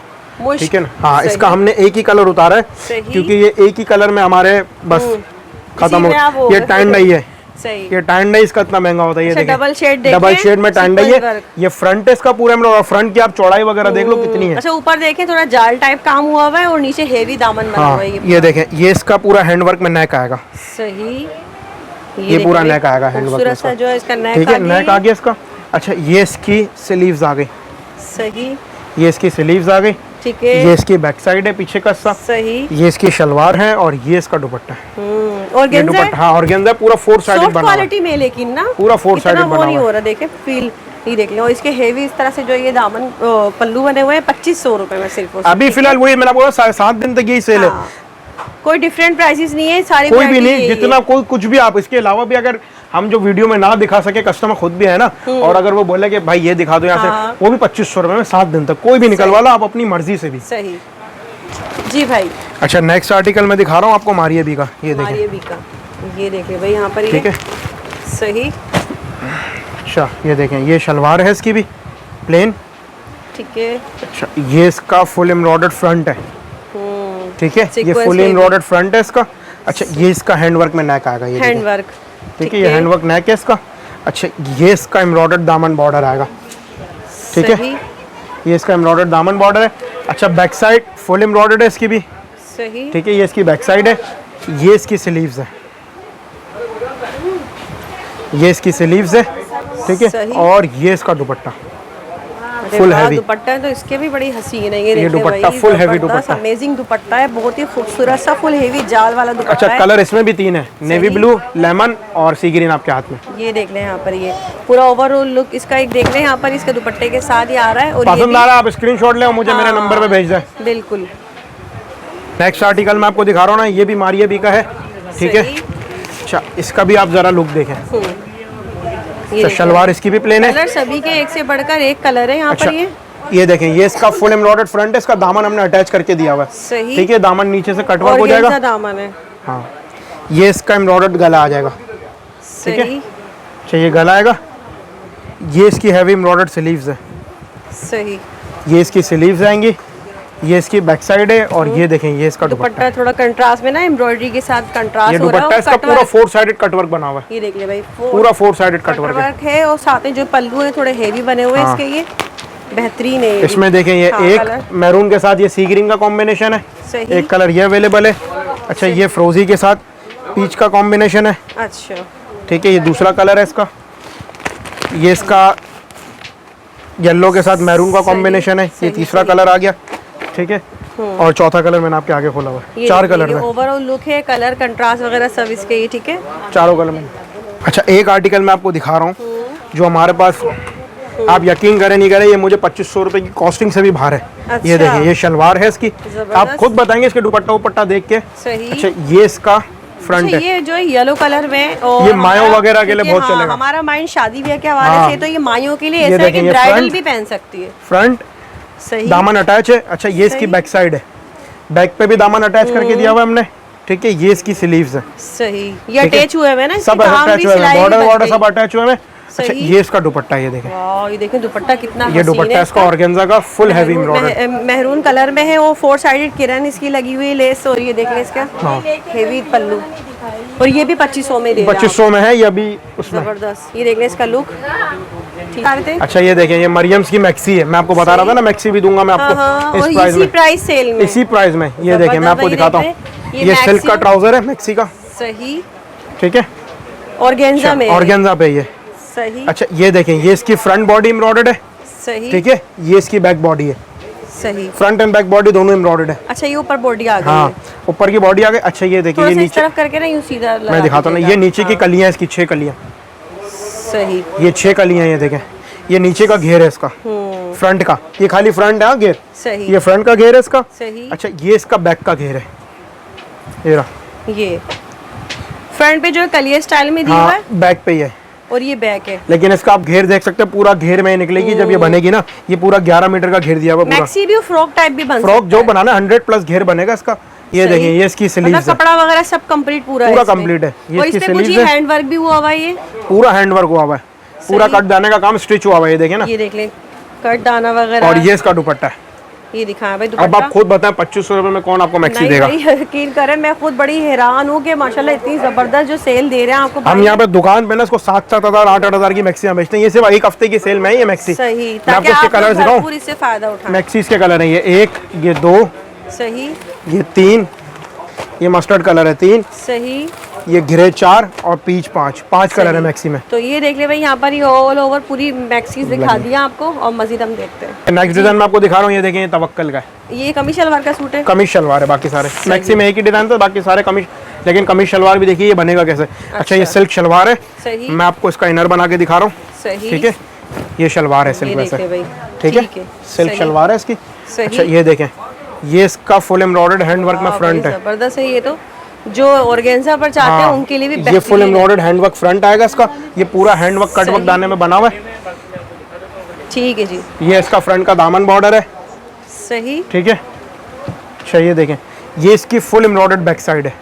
S1: ठीक है ना, हाँ इसका हमने एक ही कलर उतारा है, क्योंकि ये एक ही कलर में हमारे बस खत्म हो। ये टैन डाई है, ये टैन डाई इसका इतना महंगा होता है। ये
S2: डबल
S1: शेड में टैन डाई है। ये फ्रंट है इसका पूरा, फ्रंट की आप चौड़ाई वगैरह देख लो कितनी है।
S2: अच्छा ऊपर देखें थोड़ा जाल टाइप काम हुआ हुआ है, और नीचे हेवी दामन बना हुआ है।
S1: ये देखें, ये इसका पूरा हैंडवर्क में नेक आएगा।
S2: सही,
S1: ये पूरा नेक आएगा हैंडवर्क में
S2: जो है इसका नेक।
S1: ठीक है, नेक आ गया इसका। अच्छा ये इसकी स्लीव्स आ गई।
S2: सही,
S1: ये इसकी स्लीव्स आ गई।
S2: ठीक है,
S1: ये इसकी बैक साइड है, पीछे का हिस्सा।
S2: सही,
S1: ये इसकी शलवार है, और ये इसका दुपट्टा है।
S2: और
S1: दुपट्टा हाँ ऑर्गेन्जा पूरा 4 साइडेड बना हुआ है
S2: क्वालिटी में, लेकिन ना
S1: पूरा 4 साइडेड बना हुआ है।
S2: नहीं हो रहा, देखें फील ये देख लो। और इसके हेवी इस तरह से जो ये दामन पल्लू बने हुए हैं 2500 रुपए में सिर्फ।
S1: अभी फिलहाल वही मैंने बोला 7 दिन तक यही सेल है।
S2: कोई डिफरेंट प्राइसेस नहीं है, सारी
S1: कोई भी नहीं, जितना कोई कुछ भी आप इसके अलावा भी अगर हम जो वीडियो में ना दिखा सके, कस्टमर खुद भी है ना, और अगर वो बोले कि भाई ये दिखा दो यहाँ से, वो भी 2500 रुपए में 7 दिन तक कोई भी निकलवा लो आप अपनी मर्जी से भी।
S2: सही जी भाई।
S1: अच्छा नेक्स्ट आर्टिकल मैं दिखा रहा हूँ आपको मारिया बी का। ये देखिए,
S2: ये देखिए भाई यहाँ पर।
S1: ठीक है,
S2: सही।
S1: अच्छा ये देखें, ये शलवार है इसकी भी प्लेन।
S2: ठीक है।
S1: अच्छा ये इसका फुल एम्ब्रॉयडर्ड फ्रंट है। ठीक है, ये फुल एम्ब्रॉयडर्ड फ्रंट है इसका। अच्छा ये इसका हैंडवर्क में नेक आएगा। ये
S2: हैंडवर्क,
S1: ठीक है, ये हैंडवर्क नेक है इसका। अच्छा ये इसका एम्ब्रॉयडर्ड दामन बॉर्डर आएगा। ठीक है, ये इसका एम्ब्रॉयडर्ड दामन बॉर्डर है। अच्छा बैक साइड फुल एम्ब्रॉयडर्ड है इसकी भी।
S2: सही,
S1: ठीक है, ये इसकी बैक साइड है। ये इसकी स्लीव्स है, ये इसकी स्लीव्स है। ठीक है, और ये इसका दुपट्टा फुल हैवी
S2: दुपट्टा है, तो इसके भी बड़ी हसीन है। ये
S1: दुपट्टा फुल हैवी दुपट्टा,
S2: अमेजिंग दुपट्टा है, बहुत ही खूबसूरत सा फुल हैवी जाल वाला दुपट्टा।
S1: अच्छा कलर इसमें भी 3 है, नेवी ब्लू, लेमन और सी ग्रीन आपके हाथ में।
S2: ये देख लें यहाँ पर, ये पूरा ओवरऑल लुक इसका एक देख लें यहाँ पर, इसके दुपट्टे के साथ ही आ रहा है। और
S1: पसंद आ रहा है आप स्क्रीनशॉट ले और मुझे मेरे नंबर पे भेज दें।
S2: बिल्कुल।
S1: नेक्स्ट आर्टिकल मैं आपको दिखा रहा हूँ ना, ये भी मारिया बी का है। ठीक है, अच्छा इसका भी आप जरा लुक देखें। तो शलवार इसकी भी प्लेन है।
S2: कलर सभी के एक से बढ़कर एक कलर है यहाँ पर।
S1: ये देखें, ये इसका फुल एम्ब्रॉयडर्ड फ्रंट है, इसका दामन हमने अटैच करके दिया हुआ है।
S2: सही,
S1: ठीक है, दामन नीचे से कटवर्क हो जाएगा।
S2: दामन है।
S1: हाँ ये इसका एम्ब्रॉयडर्ड गला आ जाएगा। ठीक है, अच्छा ये गला आएगा। ये इसकी हैवी एम्ब्रॉयडर्ड स्लीव्स है।
S2: सही,
S1: ये इसकी स्लीव्स आएंगी। ये इसकी बैक साइड है, और ये देखें ये इसका दुपट्टा
S2: थोड़ा कंट्रास्ट में ना, एम्ब्रॉयडरी के साथ कंट्रास्ट हो रहा है।
S1: दुपट्टा इसका पूरा 4 साइडेड कटवर्क बना हुआ है।
S2: ये देख ले भाई,
S1: पूरा 4 साइडेड कटवर्क
S2: है। और साथ में जो पल्लू है थोड़े हेवी बने हुए हैं इसके, ये बेहतरीन है।
S1: इसमें देखें ये एक मैरून के साथ ये सी ग्रीन का कॉम्बिनेशन है। एक कलर ये अवेलेबल है। अच्छा ये फ्रोजी के साथ पीच का कॉम्बिनेशन है।
S2: अच्छा
S1: ठीक है, ये दूसरा कलर है इसका। ये इसका येलो के साथ मैरून का कॉम्बिनेशन है। ये तीसरा कलर आ गया। ठीक है, और चौथा कलर मैंने आपके आगे खोला हुआ है। 4 कलर है।
S2: ओवरऑल लुक है, कलर कंट्रास्ट वगैरह सब इसके ही। ठीक है,
S1: चारों कलर में। अच्छा एक आर्टिकल मैं आपको दिखा रहा हूँ, जो हमारे पास आप यकीन करें नहीं करें, ये मुझे 2500 रुपए की कॉस्टिंग से भी बाहर है।
S2: अच्छा।
S1: ये देखें, ये शलवार है इसकी, आप खुद बताएंगे इसके दुपट्टा उपट्टा देख के।
S2: सही।
S1: अच्छा ये इसका फ्रंट
S2: अच्छा,
S1: है,
S2: ये जो येलो कलर में और
S1: ये मायों वगैरह के लिए बहुत चलेगा।
S2: हमारा माइंड शादी ब्याह के हवाले
S1: हाँ।
S2: से, तो ये मायों के लिए
S1: ये
S2: ऐसा है कि
S1: देखें, ये
S2: ब्राइडल
S1: front-
S2: भी पहन सकती है।
S1: फ्रंट
S2: सही।
S1: दामन अटैच है। अच्छा ये इसकी
S2: सही।
S1: बैक साइड है, बैक पे भी दामन अटैच करके दिया हुआ है हमने। ठीक है, ये इसकी स्लीव्स है,
S2: सही। ये
S1: ठीक है?
S2: अटैच हुए हैं ना,
S1: सब
S2: इसके काम
S1: अटैच
S2: भी,
S1: हुए हैं,
S2: सिलाई भी
S1: बॉर्डर
S2: बन
S1: वॉर्डर
S2: गई।
S1: सब अटैच हुए हैं। अच्छा
S2: सही।
S1: ये इसका दुपट्टा, ये देखें,
S2: वाह, ये देखें दुपट्टा कितना
S1: ये
S2: हसीन
S1: दुपट्टा
S2: है
S1: इसका ऑर्गेन्जा का full heavy embroider.
S2: Maroon colour में है, वो 4 साइडेड किरण इसकी लगी हुई है लेस, और ये देखें इसका हेवी पल्लू, और ये भी 2500 में दे रहा है।
S1: 2500 में है ये अभी उसमें।
S2: जबरदस्त। ये देखें इसका लुक, ठीक है।
S1: अच्छा ये देखें, ये मरियम्स की मैक्सी है, मैं आपको बता रहा था ना मैक्सी भी दूंगा मैं आपको
S2: और
S1: इस प्राइस
S2: इसी
S1: में,
S2: प्राइस सेल में,
S1: इसी प्राइस में। ये देखें, मैं आपको दिखाता हूँ, ये सिल्क का ट्राउजर है मैक्सी का।
S2: सही।
S1: ठीक है,
S2: ऑर्गेन्जा में है।
S1: ऑर्गेन्जा पे ये।
S2: सही।
S1: अच्छा ये देखें, ये इसकी फ्रंट बॉडी एम्ब्रॉयडर्ड है।
S2: सही।
S1: ठीक है, ये इसकी बैक बॉडी है,
S2: सही।
S1: फ्रंट एंड बैक बॉडी दोनों एम्ब्रॉयडर्ड है।
S2: अच्छा, ये ऊपर बॉडी आ गई
S1: हाँ,
S2: है।
S1: ऊपर की बॉडी आ गई। अच्छा ये देखिए,
S2: थोड़ा
S1: ये
S2: सा इस
S1: नीचे
S2: तरफ करके ना यूं सीधा लगा
S1: मैं दिखाता हूँ ना, ये नीचे की कलियां इसकी 6 कलियां,
S2: सही।
S1: ये 6 कलियां, ये देखें, ये नीचे का घेर है इसका फ्रंट का, ये खाली फ्रंट है घेर,
S2: सही।
S1: ये फ्रंट का घेर है इसका।
S2: सही।
S1: अच्छा ये इसका बैक का घेर है, ये रहा।
S2: ये फ्रंट पे जो कलिया स्टाइल में दिया हुआ
S1: हाँ,
S2: है,
S1: बैक पे ही है,
S2: और ये बैक है।
S1: लेकिन इसका आप घेर देख सकते हैं, पूरा घेर में निकलेगी जब ये बनेगी ना। ये पूरा 11 मीटर का घेर दिया हुआ पूरा।
S2: मैक्सी भी फ्रॉक टाइप भी बन
S1: फ्रॉक
S2: सकता
S1: जो
S2: है।
S1: बनाना 100+ घेर बनेगा इसका। ये
S2: सही।
S1: देखिए, ये इसकी
S2: मतलब
S1: स्लीव्स है,
S2: कपड़ा वगैरह सब कंप्लीट पूरा
S1: पूरा
S2: इसमें।
S1: कंप्लीट है। ये
S2: और
S1: इसकी
S2: इसमें कुछ
S1: स्लीव्स है,
S2: हैंड वर्क भी हुआ हुआ है, ये
S1: पूरा हैंडवर्क हुआ हुआ है, पूरा कट दाने का काम स्टिच हुआ हुआ है, ये देखिए ना।
S2: ये देख ले, कट दाना वगैरह।
S1: और ये इसका दुपट्टा है।
S2: ये दिखाया भाई
S1: अब
S2: दुपट्टा।
S1: आप खुद बताएं 2500 रुपए में कौन आपको मैक्सी
S2: नहीं
S1: देगा।
S2: भाई, यकीन करें, मैं खुद बड़ी हैरान हूँ कि माशाल्लाह इतनी जबरदस्त जो सेल दे रहे हैं आपको।
S1: हम यहाँ पे दुकान पे ना इसको 7,000 8,000 की मैक्सियाँ बेचते हैं। ये सिर्फ एक हफ्ते की सेल में है ये मैक्सी।
S2: सही,
S1: मैं
S2: ताकि
S1: आपको इसके
S2: आप
S1: कलर दिखाऊं।
S2: भरपूर इससे फायदा उठाएं।
S1: मैक्सी के कलर है, ये 1, ये 2,
S2: सही।
S1: ये 3, ये मस्टर्ड कलर है 3,
S2: सही।
S1: ये ग्रे 4 और पीच 5 कलर है मैक्सी में।
S2: तो ये देख ले भाई, यहाँ पर ये ऑल ओवर पूरी मैक्सीज दिखा दिया आपको, और मजीद हम देखते हैं।
S1: नेक्स्ट डिजाइन मैं आपको दिखा रहा हूँ, ये देखें, ये तवक्कल का है,
S2: ये कमीज शलवार का सूट है।
S1: कमीज शलवार है। बाकी सारे मैक्सी में एक ही डिजाइन था, बाकी सारे कमीज, लेकिन कमीज शलवार भी देखिए ये बनेगा कैसे। अच्छा ये सिल्क शलवार है,
S2: सही।
S1: मैं आपको इसका इनर बना के दिखा रहा हूँ।
S2: सही।
S1: ठीक है, ये शलवार है
S2: ये
S1: सिल्क
S2: देख ले
S1: वैसे।
S2: भाई,
S1: ठीक है, सिल्क
S2: सही।
S1: शलवार है इसकी।
S2: सही।
S1: अच्छा ये देखें, ये इसका फुल एम्ब्रॉयडर्ड हैंडवर्क में
S2: हाँ
S1: फ्रंट
S2: भाई,
S1: है।
S2: जबरदस्त है। ये तो जो ऑर्गेन्जा पर चाहते हैं उनके लिए भी
S1: ये
S2: बेहतरीन
S1: फुल
S2: है।
S1: एम्ब्रॉयडर्ड हैंडवर्क फ्रंट आएगा इसका। ये पूरा हैंडवर्क कटवर्क
S2: सही।
S1: दाने में बना हुआ है।
S2: ठीक है जी।
S1: ये इसका फ्रंट का दामन बॉर्डर है।
S2: सही।
S1: ठीक है, अच्छा ये देखें, ये इसकी फुल एम्ब्रॉयडर्ड बैक साइड है।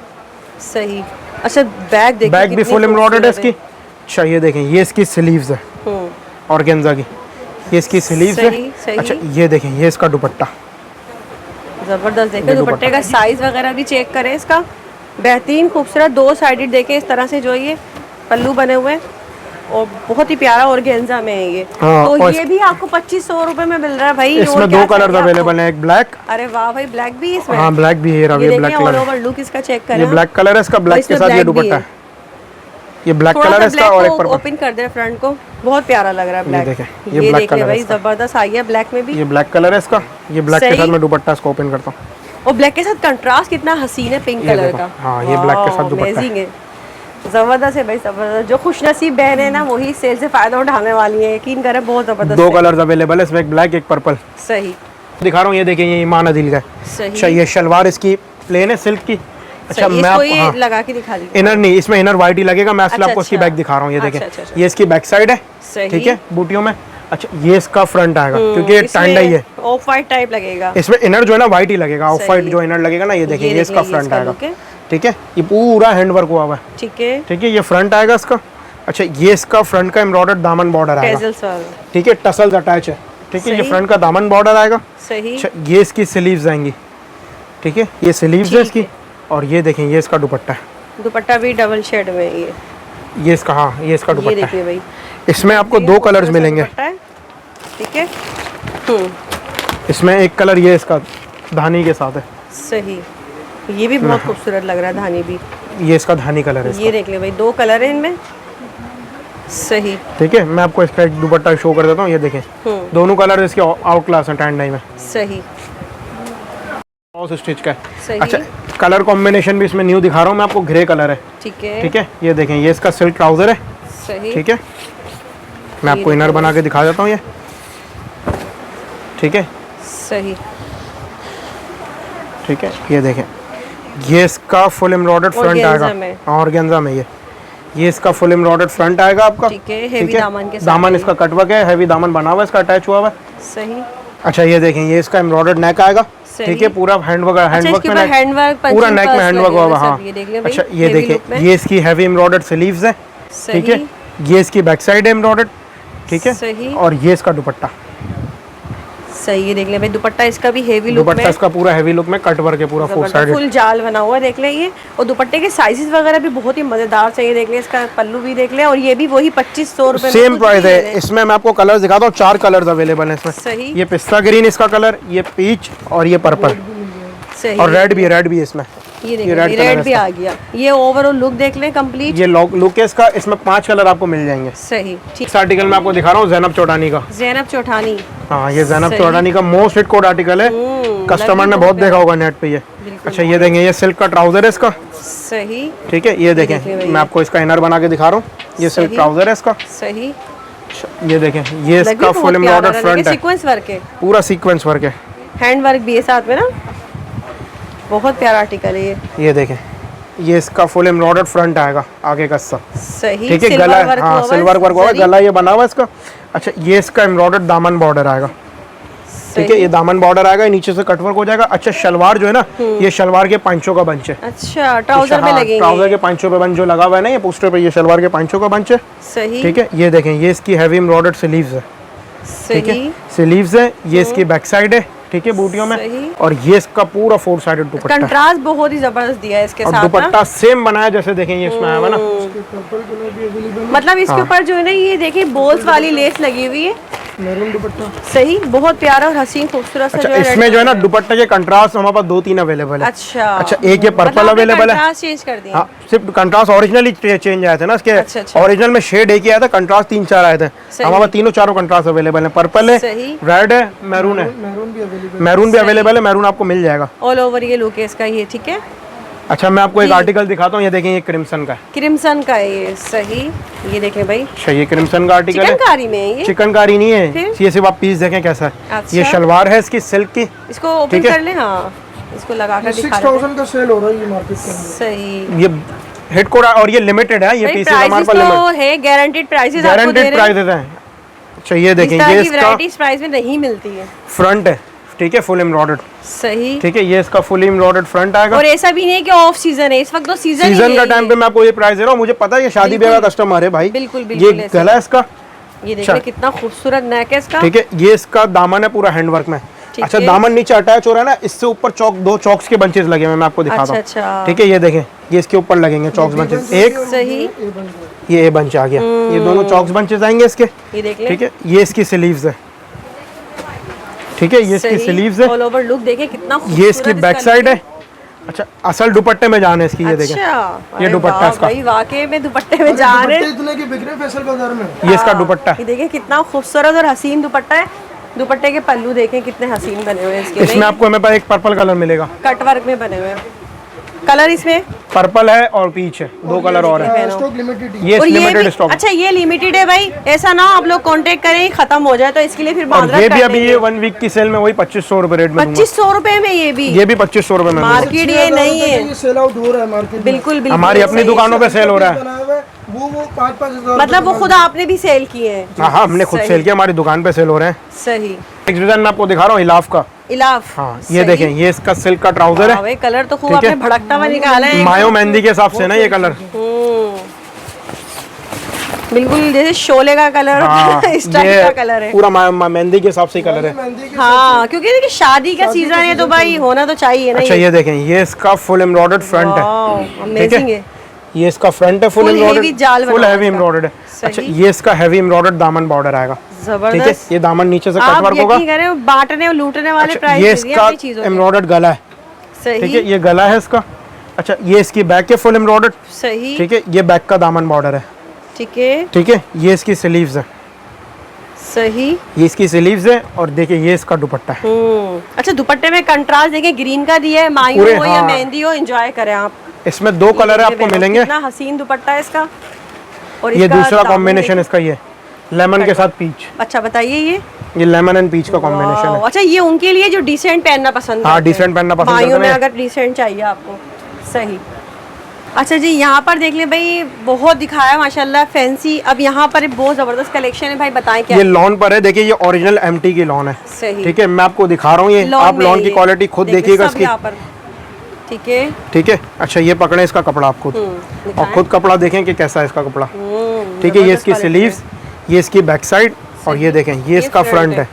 S2: सही। अच्छा बैक देखिए,
S1: बैक भी
S2: कितनी
S1: फुल एम्ब्रॉयडर्ड है
S2: खूबसूरत
S1: इसकी। अच्छा ये देखें, ये इसकी स्लीव्स है ऑर्गेन्जा की, ये इसकी स्लीव्स है।
S2: सही, सही।
S1: अच्छा ये देखें, ये इसका दुपट्टा,
S2: जबरदस्त। देखें दुपट्टे का साइज वगैरह भी चेक करें इसका, बेहतरीन खूबसूरत 2 साइडेड देखें इस तरह से जो ये पल्लू बने हुए हैं, और बहुत ही प्यारा ऑर्गेन्जा में है ये।
S1: हाँ,
S2: तो
S1: और
S2: ये भी आपको 2500 रुपए में मिल रहा है भाई।
S1: इसमें
S2: और क्या
S1: 2 कलर
S2: चाहिए
S1: अवेलेबल हैं, एक ब्लैक,
S2: आपको? अरे वाह भाई, ब्लैक भी है इसमें।
S1: हाँ ब्लैक भी है, ये
S2: ये
S1: ब्लैक
S2: देखिए, ऑल
S1: कलर
S2: ओवर लुक इसका चेक करें।
S1: ये ब्लैक कलर है इसका, ब्लैक के
S2: इसमें
S1: साथ ये
S2: black भी
S1: दुपट्टा
S2: है।
S1: है। ये ब्लैक
S2: थोड़ा
S1: कलर
S2: सा
S1: है इसका,
S2: ब्लैक
S1: और एक
S2: को
S1: पर्पल।
S2: ओपन कर दे फ्रंट को, बहुत प्यारा लग रहा है ब्लैक।
S1: देखें, ये black
S2: देख ले
S1: कलर है
S2: भाई,
S1: इसका।
S2: जबरदस्त आई है ब्लैक में भी।
S1: ये ब्लैक कलर है इसका, ये ब्लैक के
S2: सही।
S1: साथ मैं दुपट्टा इसको ओपन करता हूँ।
S2: और ब्लैक के साथ कंट्रास्ट कितना हसीन है, पिंक
S1: ये
S2: कलर
S1: देखो,
S2: का।
S1: हाँ, ये black के साथ दुपट्टा है।
S2: अमेजिंग है, जबरदस्त है भाई, जबरदस्त। जो खुशनसीब बहन है ना, वही सेल से फायदा उठाने वाली है, यकीन करें, बहुत जबरदस्त
S1: 2
S2: है।
S1: कलर्स अवेलेबल है इसमें, एक ब्लैक एक पर्पल।
S2: सही।
S1: दिखा रहा हूँ, ये देखिए, ये ईमान अदिल का है।
S2: सही।
S1: अच्छा ये शलवार इसकी प्लेन है सिल्क की। अच्छा
S2: सही,
S1: मैं
S2: इसको ये
S1: आपको
S2: लगा के दिखा दीजिए।
S1: इनर नहीं, इसमें इनर वाइट ही लगेगा। मैं असली
S2: अच्छा,
S1: आपको इसकी
S2: अच्छा।
S1: बैक दिखा रहा हूँ, ये देखें,
S2: अच्छा, अच्छा।
S1: ये इसकी बैक साइड है।
S2: सही।
S1: ठीक है, बूटियों में। अच्छा ये इसका फ्रंट आएगा, क्योंकि ये टांडा ही है।
S2: ऑफ वाइट टाइप लगेगा।
S1: इसमें इनर जो है ना वाइट ही लगेगा, ऑफ वाइट
S2: सही।
S1: जो इनर लगेगा ना, ये देखिए, ये इसका फ्रंट
S2: इसका
S1: आएगा।
S2: look है।
S1: ठीक है, ये पूरा हैंडवर्क हुआ हुआ है।
S2: ठीक है।
S1: ठीक है, ये फ्रंट आएगा इसका। अच्छा ये इसका फ्रंट का एम्ब्रॉयडर्ड दामन बॉर्डर आएगा।
S2: टेजल्स वाला।
S1: ठीक है, टसल्स अटैच है। ठीक है, ये
S2: सही।
S1: फ्रंट का दामन बॉर्डर आएगा।
S2: सही।
S1: अच्छा ये इसकी स्लीव्स आएंगी। ठीक है, ये स्लीव्स है इसकी, और ये देखें, ये इसका दुपट्टा है।
S2: दुपट्टा भी डबल शेड में है
S1: ये इसका, हाँ ये इसका
S2: ये
S1: दुपट्टा है।
S2: देखिए भाई,
S1: इसमें आपको 2 कलर्स मिलेंगे।
S2: दुपट्टा है। ठीक है।
S1: इसमें एक कलर ये इसका धानी के साथ है।
S2: सही। ये भी बहुत खूबसूरत लग रहा है, धानी भी।
S1: ये इसका धानी कलर है इसका।
S2: ये देख ले भाई, 2 कलर है इनमें। सही।
S1: ठीक है, मैं आपको इसका एक दुपट्टा शो कर देता हूँ, ये देखें, दोनों कलर इसके आउट क्लास हैं टैन डाई में।
S2: सही।
S1: और स्टिच का है।
S2: सही।
S1: अच्छा कलर कॉम्बिनेशन भी इसमें न्यू दिखा रहा हूँ मैं आपको, ग्रे कलर है।
S2: ठीक है।
S1: ठीक है, ये देखें, ये इसका सिल्क ट्राउजर है।
S2: सही।
S1: ठीक है, मैं आपको इनर बना के दिखा देता हूँ ये, ठीक है।
S2: सही,
S1: ठीक है, ये देखें, ये इसका फुल एम्ब्रॉयडर्ड फ्रंट आएगा ऑर्गेन्जा में। ये इसका फुल एम्ब्रॉयडर्ड फ्रंट आएगा आपका,
S2: ठीक है। हेवी दामन के साथ,
S1: दामन इसका कटवर्क है, हैवी दामन बना हुआ है, इसका अटैच हुआ हुआ है।
S2: सही।
S1: अच्छा ये देखें, ये इसका एम्ब्रॉयडर्ड नेक आएगा, ठीक है, पूरा हैंडवर्क में पूरा नेक में हैंडवर्क हुआ। हाँ, अच्छा ये देखें, ये इसकी हैवी एम्ब्रॉयडर्ड स्लीव्स है, ठीक है। ये इसकी बैक साइड है एम्ब्रॉयडर्ड, ठीक है। और ये इसका दुपट्टा,
S2: सही। ये देख ले भाई, दुपट्टा इसका भी हेवी लुक में,
S1: दुपट्टा इसका पूरा हेवी लुक में कटवर्क है, पूरा फुल साइड
S2: फुल जाल बना हुआ है, देख ले ये। और दुपट्टे के साइजेस वगैरह भी बहुत ही मजेदार चाहिए, देख ले। इसका पल्लू भी देख ले, और ये भी वही 2500 रुपए में
S1: सेम प्राइस है। इसमें मैं आपको कलर्स दिखाता हूँ, 4 कलर्स अवेलेबल हैं इसमें।
S2: सही।
S1: ये पिस्ता ग्रीन इसका कलर, ये पीच और ये पर्पल,
S2: सही।
S1: और रेड भी है इसमें।
S2: ये रेड भी आ गया। ये ओवरऑल लुक देख ले कंप्लीट,
S1: ये लुक है इसका। इसमें 5 कलर आपको मिल जाएंगे।
S2: सही, ठीक।
S1: इस आर्टिकल में आपको दिखा रहा हूँ ज़ैनब चौटानी का।
S2: ज़ैनब चौटानी,
S1: हाँ, ये ज़ैनब चौटानी का मोस्ट हिट कोड आर्टिकल है, कस्टमर ने बहुत देखा होगा नेट पे ये। अच्छा ये देखें, ये सिल्क का ट्राउजर है इसका,
S2: सही,
S1: ठीक है। ये देखें, मैं आपको इसका इनर बना के दिखा रहा हूँ, ये सिल्क ट्राउजर है इसका,
S2: सही।
S1: ये देखें, ये इसका फुल एम्ब्रॉयडर्ड फ्रंट है,
S2: सीक्वेंस वर्क है,
S1: पूरा सीक्वेंस वर्क है,
S2: हैंड वर्क भी है साथ में ना। बहुत प्यारा आर्टिकल है ये।
S1: ये देखें, ये इसका फुल एम्ब्रॉयडर्ड फ्रंट आएगा आगे का हिस्सा,
S2: सही।
S1: ठीक है। गला, हाँ, सिल्वर वर्क हुआ है, गला ये बना हुआ है इसका। अच्छा ये इसका एम्ब्रॉयडर्ड दामन बॉर्डर आएगा, ठीक है। ये दामन बॉर्डर आएगा, नीचे से कटवर्क हो जाएगा। अच्छा शलवार जो है ना, ये शलवार के पांचों का बंच है।
S2: अच्छा, ट्राउजर में लगेंगे,
S1: ट्राउजर के पांचों पे बंच जो लगा हुआ है ना, ये पोस्टर पे, ये शलवार के पांचों का बंच है,
S2: सही,
S1: ठीक है। ये देखें, ये इसकी हैवी एम्ब्रॉयडर्ड स्लीव्स है, ठीक है, स्लीव्स है। ये इसकी बैक साइड है, ठीक है, बूटियों में। और ये इसका पूरा 4 साइडेड दुपट्टा,
S2: कंट्रास्ट बहुत ही जबरदस्त दिया है इसके साथ।
S1: दुपट्टा सेम बनाया जैसे देखें ये इसमें आया हुआ ना,
S2: मतलब इसके ऊपर जो है ना, ये देखिए बोल्स वाली लेस लगी हुई है,
S3: मैरून दुपट्टा,
S2: सही। बहुत प्यारा और हसीन खूबसूरत सा।
S1: अच्छा इसमें जो है ना दुपट्टे के कंट्रास्ट हमारे पास 2-3 अवेलेबल है।
S2: अच्छा,
S1: एक ये पर्पल अवेलेबल है।
S2: कंट्रास्ट चेंज कर दिया।
S1: हाँ, सिर्फ कंट्रास्ट ओरिजिनली चेंज आए थे ना इसके। ओरिजिनल में शेड एक ही आया था, कंट्रास्ट 3-4 आए थे। हमारे पास तीनों चारों कंट्रास्ट अवेलेबल है। पर्पल है, रेड है, मैरून है, मैरून भी अवेलेबल है। मैरून आपको मिल जाएगा।
S2: ऑल ओवर ये लुक है इसका, ये ठीक है।
S1: अच्छा मैं आपको एक आर्टिकल दिखाता हूँ, ये देखें, ये क्रिम्सन का है।
S2: क्रिम्सन का है ये, सही। ये देखें भाई,
S1: अच्छा ये क्रिम्सन का आर्टिकल है।
S2: चिकनकारी में है ये,
S1: चिकनकारी नहीं है ये, सिर्फ आप पीस देखें कैसा है।
S2: अच्छा।
S1: ये शलवार है इसकी सिल्क की,
S2: इसको ओपन कर ले। हाँ, इसको लगा कर दिखा
S3: 6000 का सेल हो रहा है ये मार्केट के अंदर।
S2: सही।
S1: ये हिट कोड और ये लिमिटेड है, ये पीस हमारे पास
S2: तो है, गारंटेड प्राइसेस आपको दे रहे हैं।
S1: गारंटेड प्राइसेस हैं। अच्छा ये देखें, ये इसका
S2: वैरायटीज प्राइस में नहीं मिलती है।
S1: फ्रंट है, ठीक है, फुल एम्ब्रॉयडर्ड,
S2: सही,
S1: ठीक है। ये इसका फुल एम्ब्रॉयडर्ड फ्रंट आएगा।
S2: और ऐसा भी नहीं है कि ऑफ सीजन है, इस वक्त तो सीजन
S1: का टाइम पे मैं आपको ये प्राइस दे रहा हूँ। मुझे पता है ये शादी ब्याह का कस्टमर है भाई।
S2: बिल्कुल
S1: ये गला है इसका,
S2: ये देखिए कितना खूबसूरत नेक है इसका,
S1: ठीक है। ये इसका दामन है पूरा हैंडवर्क में। अच्छा दामन नीचे अटैच हो रहा है ना, इससे ऊपर चौक, 2 चौक्स के बंचेस लगे हुए, मैं आपको दिखाता हूँ।
S2: अच्छा,
S1: ठीक है, ये देखें, ये इसके ऊपर लगेंगे चौक्स बंचेस। एक
S2: सही,
S1: ये ए बंच आ गया, ये दोनों चौक्स बंचेस आएंगे इसके,
S2: ये देख ले,
S1: ठीक है। ये इसकी स्लीव्स है, ठीक है, ये इसकी स्लीव्स है।
S2: ऑल ओवर लुक देखिए कितना खूबसूरत।
S1: ये इसकी बैक साइड है। अच्छा असल दुपट्टे में जान है इसकी, ये देखें, ये दुपट्टा इसका
S2: भाई, वाकई में दुपट्टे में जान है।
S3: इतने की बिक रहे फैसल बाजार में।
S1: ये इसका दुपट्टा,
S2: ये देखिए कितना खूबसूरत और हसीन दुपट्टा है। दुपट्टे के पल्लू देखें कितने हसीन बने हुए हैं इसके।
S1: इसमें आपको हमें पास एक पर्पल कलर मिलेगा,
S2: कट वर्क में बने हुए हैं। कलर इसमें
S1: पर्पल है और पीच है, 2 कलर और है।
S3: स्टॉक लिमिटेड है।
S1: ये
S2: और
S1: लिमिटेड स्टॉक।
S2: अच्छा ये लिमिटेड है भाई, ऐसा ना आप लोग कांटेक्ट करें खत्म हो जाए, तो इसके लिए फिर माजरत
S1: ये
S2: कर
S1: भी अभी
S2: देंगे।
S1: ये 1 वीक की सेल में वही 2500 रुपए रेट में दूंगा।
S2: 2500 रुपए में ये भी
S1: 2500 रुपए में
S2: मार्केट ये नहीं है,
S3: ये सेल आउट हो रहा है मार्केट में।
S2: बिल्कुल बिल्कुल
S1: हमारी अपनी दुकानों पे सेल हो रहा है।
S3: बना हुआ है, वो 5-5 हजार
S2: मतलब वो खुद आपने भी सेल किए हैं।
S1: हाँ हाँ, हमने खुद सेल किया, हमारी दुकान पे सेल हो रहे हैं।
S2: सही।
S1: नेक्स्ट डिजाइन मैं आपको दिखा रहा हूँ इलाफ का।
S2: इलाफ,
S1: हाँ ये देखें, ये इसका सिल्क का ट्राउजर है।
S2: भाई कलर तो खूब आपने भड़कता हुआ निकाला है,
S1: मायो मेहंदी के हिसाब से ना ये कलर।
S2: बिल्कुल जैसे शोले का कलर, इस टाइप का कलर है,
S1: पूरा मेहंदी के हिसाब से कलर है।
S2: हाँ क्योंकि देखिए शादी का सीजन है तो भाई होना तो चाहिए ना।
S1: अच्छा ये देखें, ये इसका फुल एम्ब्रॉयडर्ड फ्रंट है,
S2: अमेजिंग है।
S1: ये इसका फ्रंट है full embroidered, full heavy embroidered है। अच्छा ये इसका हैवी एम्ब्रॉयडर्ड दामन बॉर्डर आएगा, ठीक है। ये दामन नीचे से कट वर्क होगा।
S2: बांटने और लूटने वाले प्राइस।
S1: ये इसका एम्ब्रॉयडर्ड गला है, ठीक है, ये गला है इसका। अच्छा ये इसकी बैक है फुल एम्ब्रॉयडर्ड,
S2: सही,
S1: ठीक है। ये बैक का दामन बॉर्डर है,
S2: ठीक है,
S1: ठीक है। ये इसकी स्लीव्स है,
S2: सही,
S1: ये इसकी स्लीव्स है। और देखिए ये इसका दुपट्टा है।
S2: अच्छा दुपट्टे में कंट्रास्ट देखिए, ग्रीन का दिया है, मायूं हो या मेहंदी हो, एंजॉय करें आप।
S1: इसमें 2 कलर है आपको मिलेंगे।
S2: कितना हसीन दुपट्टा है इसका। और
S1: ये दूसरा कॉम्बिनेशन इसका, लेमन के साथ पीच,
S2: अच्छा बताइए
S1: ये लेमन एंड पीच का कॉम्बिनेशन
S2: वाओ,
S1: है।
S2: अच्छा ये उनके लिए जो डिसेंट पहनना पसंद
S1: हाँ
S2: करते हैं।
S1: डिसेंट पहनना पसंद
S2: भाइयों
S1: करते
S2: में
S1: हैं।
S2: अगर डिसेंट चाहिए आपको, सही। अच्छा जी, यहाँ पर देख ले भाई, बहुत दिखाया माशाल्लाह फैंसी। अब यहाँ पर बहुत जबरदस्त कलेक्शन है भाई, बताएं क्या
S1: ये
S2: है?
S1: लॉन पर है, देखिए ये ओरिजिनल एमटी की लॉन है।
S2: सही।
S1: ठीक है, मैं आपको दिखा रहा हूँ ये, आप
S2: में
S1: लॉन की
S2: ये
S1: क्वालिटी खुद
S2: देखिए,
S1: देखिएगा
S2: सब
S1: इसकी।
S2: यहाँ पर, ठीक है।
S1: ठीक है, अच्छा ये पकड़े इसका कपड़ा आप खुद, और
S2: दिखाएं।
S1: खुद कपड़ा देखें कि कैसा है इसका कपड़ा। ठीक है, ये इसकी स्लीव्स, ये इसकी बैक साइड, और ये देखें ये इसका फ्रंट है।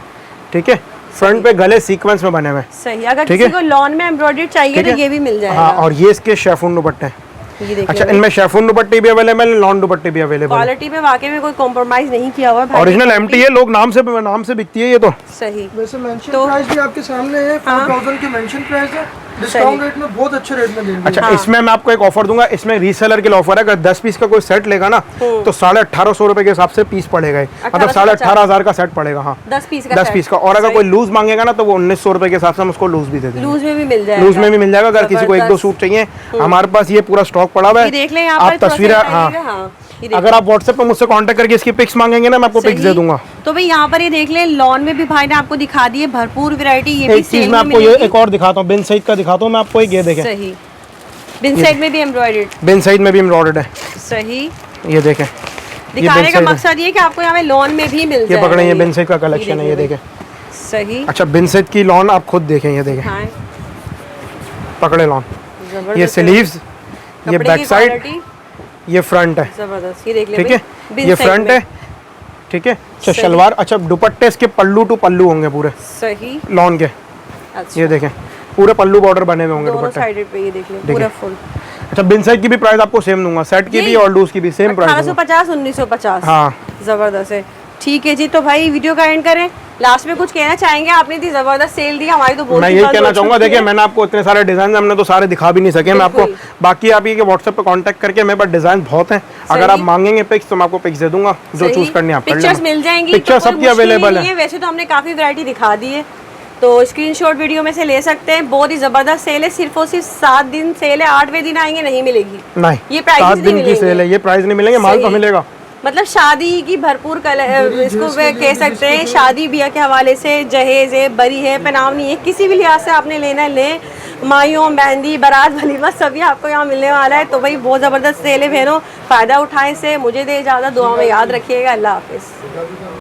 S1: ठीक है, फ्रंट पे गले सीक्वेंस में बने हुए हैं।
S2: सही, अगर
S1: ठीक
S2: किसी
S1: है?
S2: को लॉन में एम्ब्रॉयडरी चाहिए
S1: ठीक
S2: तो
S1: है?
S2: ये भी मिल जाएगा।
S1: हाँ, और ये इसके शेफून दुपट्टे हैं।
S2: ये देखिए
S1: अच्छा
S2: भाई,
S1: इनमें शेफून दुपट्टे भी अवेलेबल है, लॉन दुपट्टे भी अवेलेबल है।
S2: क्वालिटी में वाकई में कोई कॉम्प्रोमाइज नहीं किया हुआ है भाई।
S1: ओरिजिनल एमटी है, लोग नाम से बिकती है ये तो।
S2: सही।
S3: वैसे मेंशन
S2: तो-
S3: प्राइस भी आपके सामने है, 4000 की मेंशन प्राइस है। डिस्काउंट रेट में बहुत अच्छे रेट में देंगे।
S1: अच्छा
S2: हाँ।
S1: इसमें मैं आपको एक ऑफर दूंगा, इसमें रीसेलर के लिए ऑफर है, अगर 10 पीस का कोई सेट लेगा ना तो 1850 रुपए के हिसाब से पीस पड़ेगा, मतलब 18,500 का सेट पड़ेगा। हाँ
S2: 10 पीस का
S1: 10 पीस का, और अगर कोई लूज मांगेगा ना तो वो 1900 रुपए के हिसाब से हम उसको लूज भी दे देंगे।
S2: लूज में भी मिल जाएगा।
S1: लूज में भी मिल जाएगा, अगर किसी को एक दो
S2: जबरदस्त।
S1: सूट चाहिए हमारे पास ये पूरा स्टॉक पड़ा हुआ
S2: ये देख लें
S1: है।
S2: यहाँ
S1: आप
S2: पर
S1: तस्वीरें, हाँ
S2: ये देखिए।
S1: अगर आप व्हाट्सएप पे मुझसे कांटेक्ट करके इसकी पिक्स मांगेंगे ना मैं आपको पिक्स दे
S2: सही।
S1: दूंगा।
S2: तो भाई यहाँ पर ये देख लें, लॉन में भी भाई ने आपको दिखा दी है भरपूर वैरायटी। ये भी
S1: एक चीज
S2: सेल
S1: मैं
S2: में
S1: आपको ये
S2: मिलेगी।
S1: एक और दिखाता हूँ, बिन सईद का दिखाता हूँ मैं आपको, एक ये देखें,
S2: सही, बिन साइड में भी एम्ब्रॉयडर्ड।
S1: बिन सईद में भी एम्ब्रॉयडर्ड है।
S2: सही,
S1: ये देखें,
S2: दिखाने का
S1: सईद है।
S2: मकसद ये कि आपको यहाँ पे लॉन में भी मिल
S1: ये
S2: जाएगा।
S1: पकड़े, ये बिन सईद का कलेक्शन है, ये देखें।
S2: सही।
S1: अच्छा बिन सईद की लॉन आप खुद देखें, ये देखें,
S2: हाँ,
S1: पकड़े लॉन,
S2: जबरदस्त
S1: ये
S2: है।
S1: स्लीव्स, ये
S2: कपड़े
S1: बैक
S2: की
S1: साइड,
S2: quality
S1: ये फ्रंट है।
S2: जबरदस्त, ये देख ले
S1: ठीक
S2: भाई,
S1: है,
S2: बिन
S1: ये
S2: साइड
S1: फ्रंट
S2: में।
S1: है। ठीक है, अच्छा
S2: सही।
S1: शलवार, अच्छा दुपट्टे इसके पल्लू टू पल्लू होंगे पूरे
S2: सही।
S1: लॉन के।
S2: अच्छा,
S1: ये देखें पूरे पल्लू बॉर्डर बने हुए होंगे
S2: दोनों
S1: दुपट्टे।
S2: साइडेड पे ये देख ले, पूरा फुल।
S1: अच्छा बिन साइड की भी प्राइस आपको सेम दूंगा, सेट की भी और लूज की भी सेम प्राइस दूंगा।
S2: 1850 1950।
S1: हाँ
S2: जबरदस्त है। ठीक है जी, तो भाई वीडियो का एंड करें, लास्ट में कुछ कहना चाहेंगे? आपने इतनी जबरदस्त सेल दी, हमारी तो बहुत
S1: मैं यही कहना चाहूंगा, देखिए मैंने आपको इतने सारे डिजाइन हमने तो सारे दिखा भी नहीं सके, मैं आपको बाकी आप ये व्हाट्सएप पे कांटेक्ट करके मेरे पास डिजाइन बहुत हैं, अगर आप मांगेंगे पिक्स तो मैं आपको पिक्स दे दूंगा, जो चूज करनी है आप कर लेना।
S2: पिक्चर्स मिल जाएंगी,
S1: पिक्चर
S2: तो कोई
S1: सबकी
S2: मुश्किल
S1: अवेलेबल
S2: नहीं
S1: है।
S2: वैसे तो हमने काफी वैरायटी दिखा दी है, तो स्क्रीनशॉट वीडियो में से ले सकते हैं। बहुत ही जबरदस्त सेल है, सिर्फ और सिर्फ 7 दिन सेल है, 8वें दिन आएंगे नहीं मिलेगी।
S1: नहीं,
S2: ये प्राइस
S1: 7
S2: नहीं
S1: दिन की
S2: मिलेंगे।
S1: सेल है, ये प्राइस नहीं मिलेंगे, माल तो
S2: सही।
S1: मिलेगा।
S2: मतलब शादी की भरपूर इसको कह सकते हैं, शादी ब्याह के हवाले से जहेज है, बरी है, पनावनी है, किसी भी लिहाज से आपने लेना है लें। माइयों, मेहंदी, बारात, वलीमा सभी आपको यहाँ मिलने वाला है। तो भाई बहुत ज़बरदस्त सेल है बहनों, फ़ायदा उठाएं से। मुझे दे इजाज़त, दुआ में याद रखिएगा। अल्लाह हाफिज़।